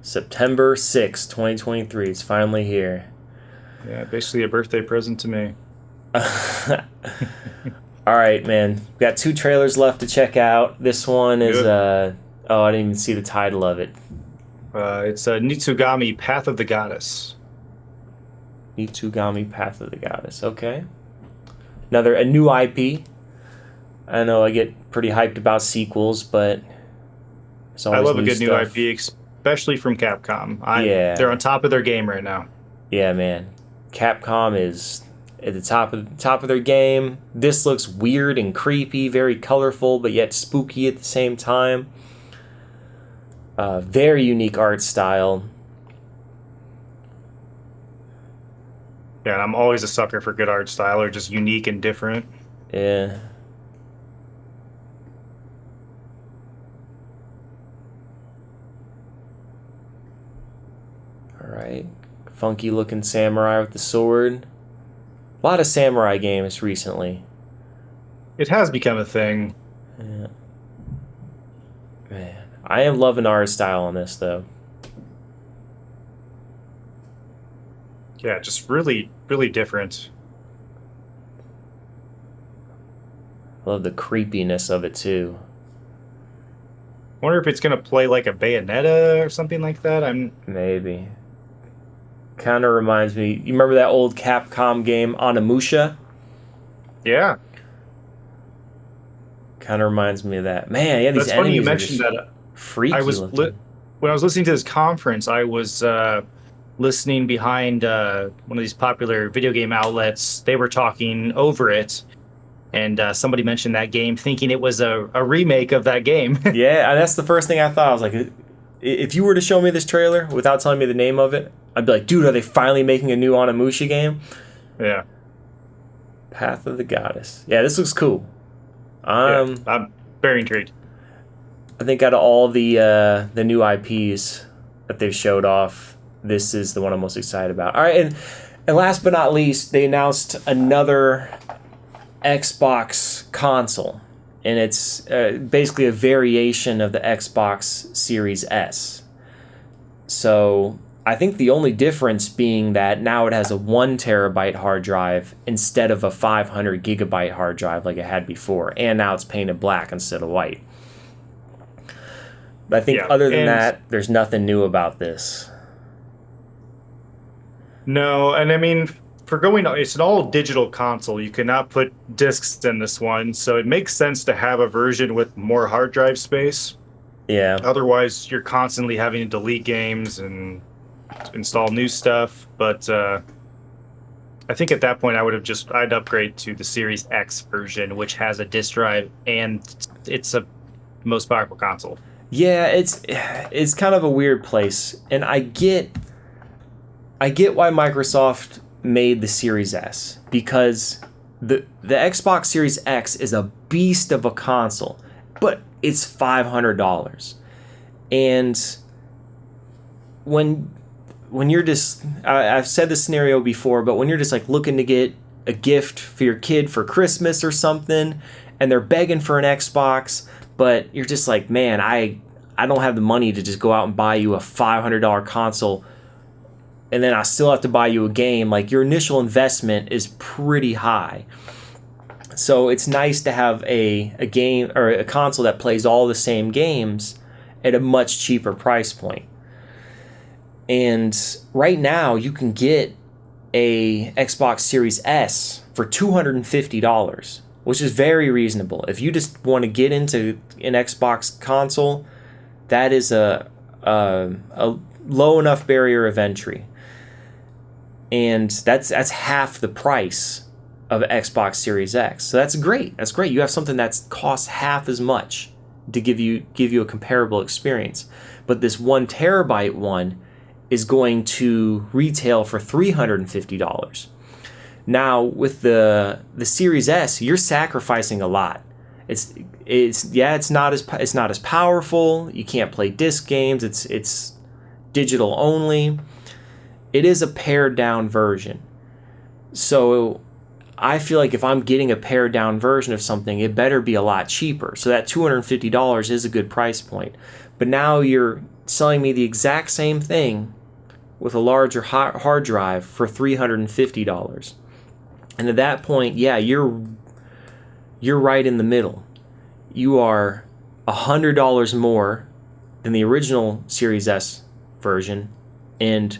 September 6th, 2023. It's finally here. Yeah, basically a birthday present to me. All right, man. We got 2 trailers left to check out. This one is I didn't even see the title of it. It's Nitsugami Path of the Goddess. Nitsugami Path of the Goddess. Okay. A new IP. I know I get pretty hyped about sequels, but it's always I love a good stuff. new IP, especially from Capcom. Yeah. They're on top of their game right now. Yeah, man. Capcom is at the top of their game. This looks weird and creepy, very colorful, but yet spooky at the same time. Very unique art style. Yeah, and I'm always a sucker for good art style or just unique and different. Yeah. Alright. Funky looking samurai with the sword. A lot of samurai games recently. It has become a thing. Yeah. Man. I am loving art style on this though. Yeah, just really, really different. I love the creepiness of it too. Wonder if it's gonna play like a Bayonetta or something like that. Maybe. Kind of reminds me. You remember that old Capcom game Onimusha? Yeah. Kind of reminds me of that. Man, yeah, these That's funny you enemies are mentioned just that. freaky looking. When I was listening to this conference, I was listening behind one of these popular video game outlets. They were talking over it, and somebody mentioned that game, thinking it was a remake of that game. Yeah, and that's the first thing I thought. I was like, if you were to show me this trailer without telling me the name of it, I'd be like, dude, are they finally making a new Onimusha game? Yeah. Path of the Goddess. Yeah, this looks cool. Yeah, I'm very intrigued. I think out of all the new IPs that they've showed off, this is the one I'm most excited about. All right, and last but not least, they announced another Xbox console, and it's basically a variation of the Xbox Series S. So I think the only difference being that now it has a 1 terabyte hard drive instead of a 500 gigabyte hard drive like it had before, and now it's painted black instead of white. But I think other than that, there's nothing new about this. No, and I mean, it's an all digital console. You cannot put discs in this one, so it makes sense to have a version with more hard drive space. Yeah. Otherwise, you're constantly having to delete games and install new stuff. But I think at that point, I'd upgrade to the Series X version, which has a disk drive and it's a most powerful console. Yeah, it's kind of a weird place, and I get why Microsoft made the Series S, because the Xbox Series X is a beast of a console, but it's $500. And when you're just, I've said this scenario before, but when you're just like looking to get a gift for your kid for Christmas or something, and they're begging for an Xbox, but you're just like, man, I don't have the money to just go out and buy you a $500 console, and then I still have to buy you a game. Like, your initial investment is pretty high. So it's nice to have a game or a console that plays all the same games at a much cheaper price point. And right now you can get a Xbox Series S for $250, which is very reasonable. If you just want to get into an Xbox console, that is a low enough barrier of entry. And that's half the price of Xbox Series X. So that's great. That's great. You have something that costs half as much to give you a comparable experience. But this 1 terabyte one is going to retail for $350. Now with the Series S, you're sacrificing a lot. It's not as powerful. You can't play disc games. It's digital only. It is a pared down version. So I feel like if I'm getting a pared down version of something, it better be a lot cheaper. So that $250 is a good price point. But now you're selling me the exact same thing with a larger hard drive for $350. And at that point, yeah, you're right in the middle. You are $100 more than the original Series S version and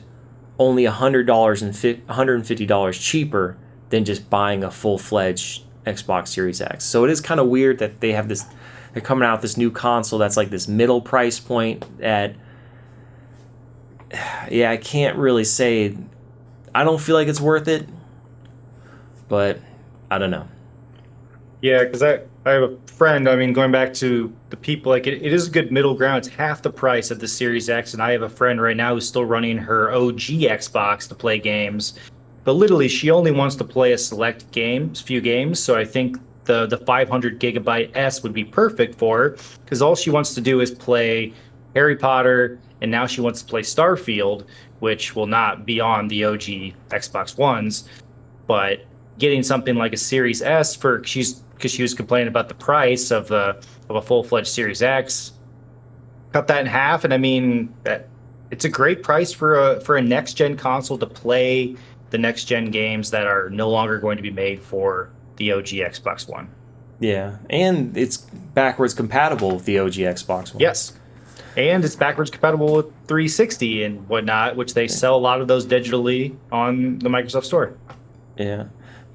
only $150 cheaper than just buying a full-fledged Xbox Series X. So it is kind of weird that they're coming out with this new console that's like this middle price point at, yeah, I can't really say, I don't feel like it's worth it, but I don't know. Yeah, because I have a friend, I mean, going back to the people, like it is a good middle ground. It's half the price of the Series X, and I have a friend right now who's still running her OG Xbox to play games. But literally, she only wants to play a select few games, so I think the 500 gigabyte S would be perfect for her, because all she wants to do is play Harry Potter, and now she wants to play Starfield, which will not be on the OG Xbox Ones, but getting something like a Series S because she was complaining about the price of a full-fledged Series X, cut that in half, and I mean it's a great price for a next-gen console to play the next-gen games that are no longer going to be made for the OG Xbox One. Yeah, and it's backwards compatible with the OG Xbox One. Yes, and it's backwards compatible with 360 and whatnot, which they sell a lot of those digitally on the Microsoft Store. Yeah.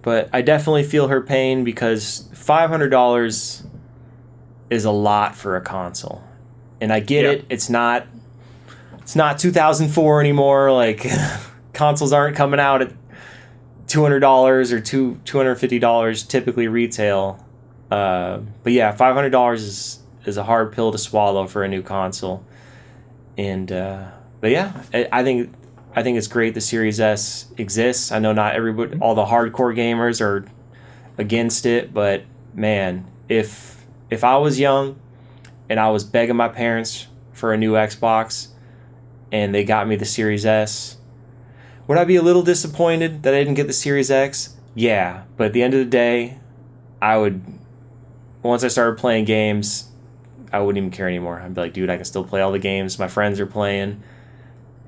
But I definitely feel her pain because $500 is a lot for a console. And I get it. It's not 2004 anymore. Like consoles aren't coming out at $200 or $250 typically retail. But yeah, $500 is a hard pill to swallow for a new console. And but yeah, I think it's great the Series S exists. I know not everybody, all the hardcore gamers are against it, but man, if I was young and I was begging my parents for a new Xbox and they got me the Series S, would I be a little disappointed that I didn't get the Series X? Yeah, but at the end of the day, once I started playing games, I wouldn't even care anymore. I'd be like, dude, I can still play all the games my friends are playing.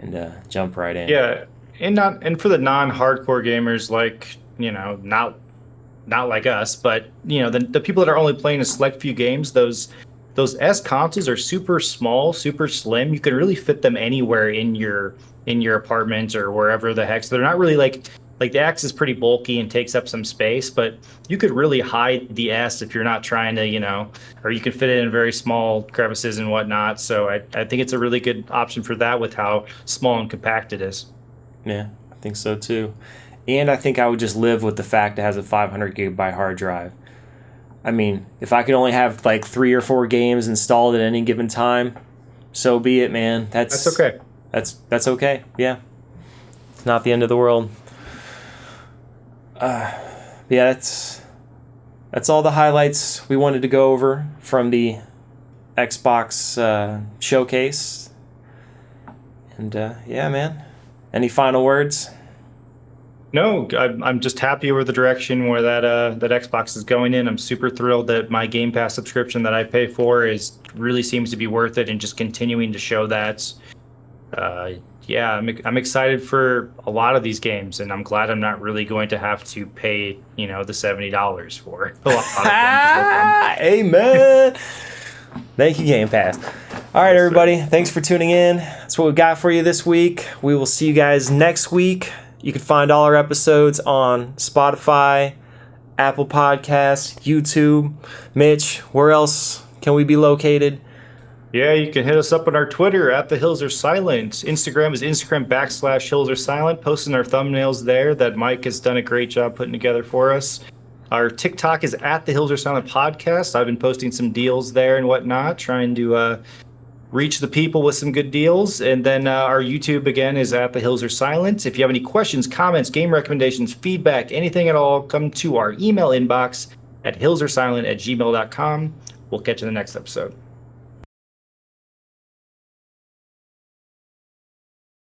And jump right in. Yeah, and for the non-hardcore gamers, like not like us, but the people that are only playing a select few games, those S consoles are super small, super slim. You can really fit them anywhere in your apartment or wherever the heck. So they're not really like the X is pretty bulky and takes up some space, but you could really hide the S if you're not trying to, or you can fit it in very small crevices and whatnot. So I think it's a really good option for that with how small and compact it is. Yeah, I think so too. And I think I would just live with the fact it has a 500 gigabyte hard drive. I mean, if I could only have like 3 or 4 games installed at any given time, so be it, man. That's okay. That's okay. Yeah. It's not the end of the world. Yeah, that's all the highlights we wanted to go over from the Xbox showcase. And yeah, man. Any final words? No, I'm just happy with the direction where that Xbox is going in. I'm super thrilled that my Game Pass subscription that I pay for really seems to be worth it, and just continuing to show that. Yeah, I'm excited for a lot of these games, and I'm glad I'm not really going to have to pay the $70 for a lot of them. Amen. Thank you, Game Pass. All right, everybody. Thanks for tuning in. That's what we got for you this week. We will see you guys next week. You can find all our episodes on Spotify, Apple Podcasts, YouTube. Mitch, where else can we be located? Yeah, you can hit us up on our Twitter at The Hills Are Silent. Instagram is Hills Are Silent, posting our thumbnails there that Mike has done a great job putting together for us. Our TikTok is at The Hills Are Silent Podcast. I've been posting some deals there and whatnot, trying to reach the people with some good deals. And then our YouTube, again, is at The Hills Are Silent. If you have any questions, comments, game recommendations, feedback, anything at all, come to our email inbox at hillsaresilent@gmail.com. We'll catch you in the next episode.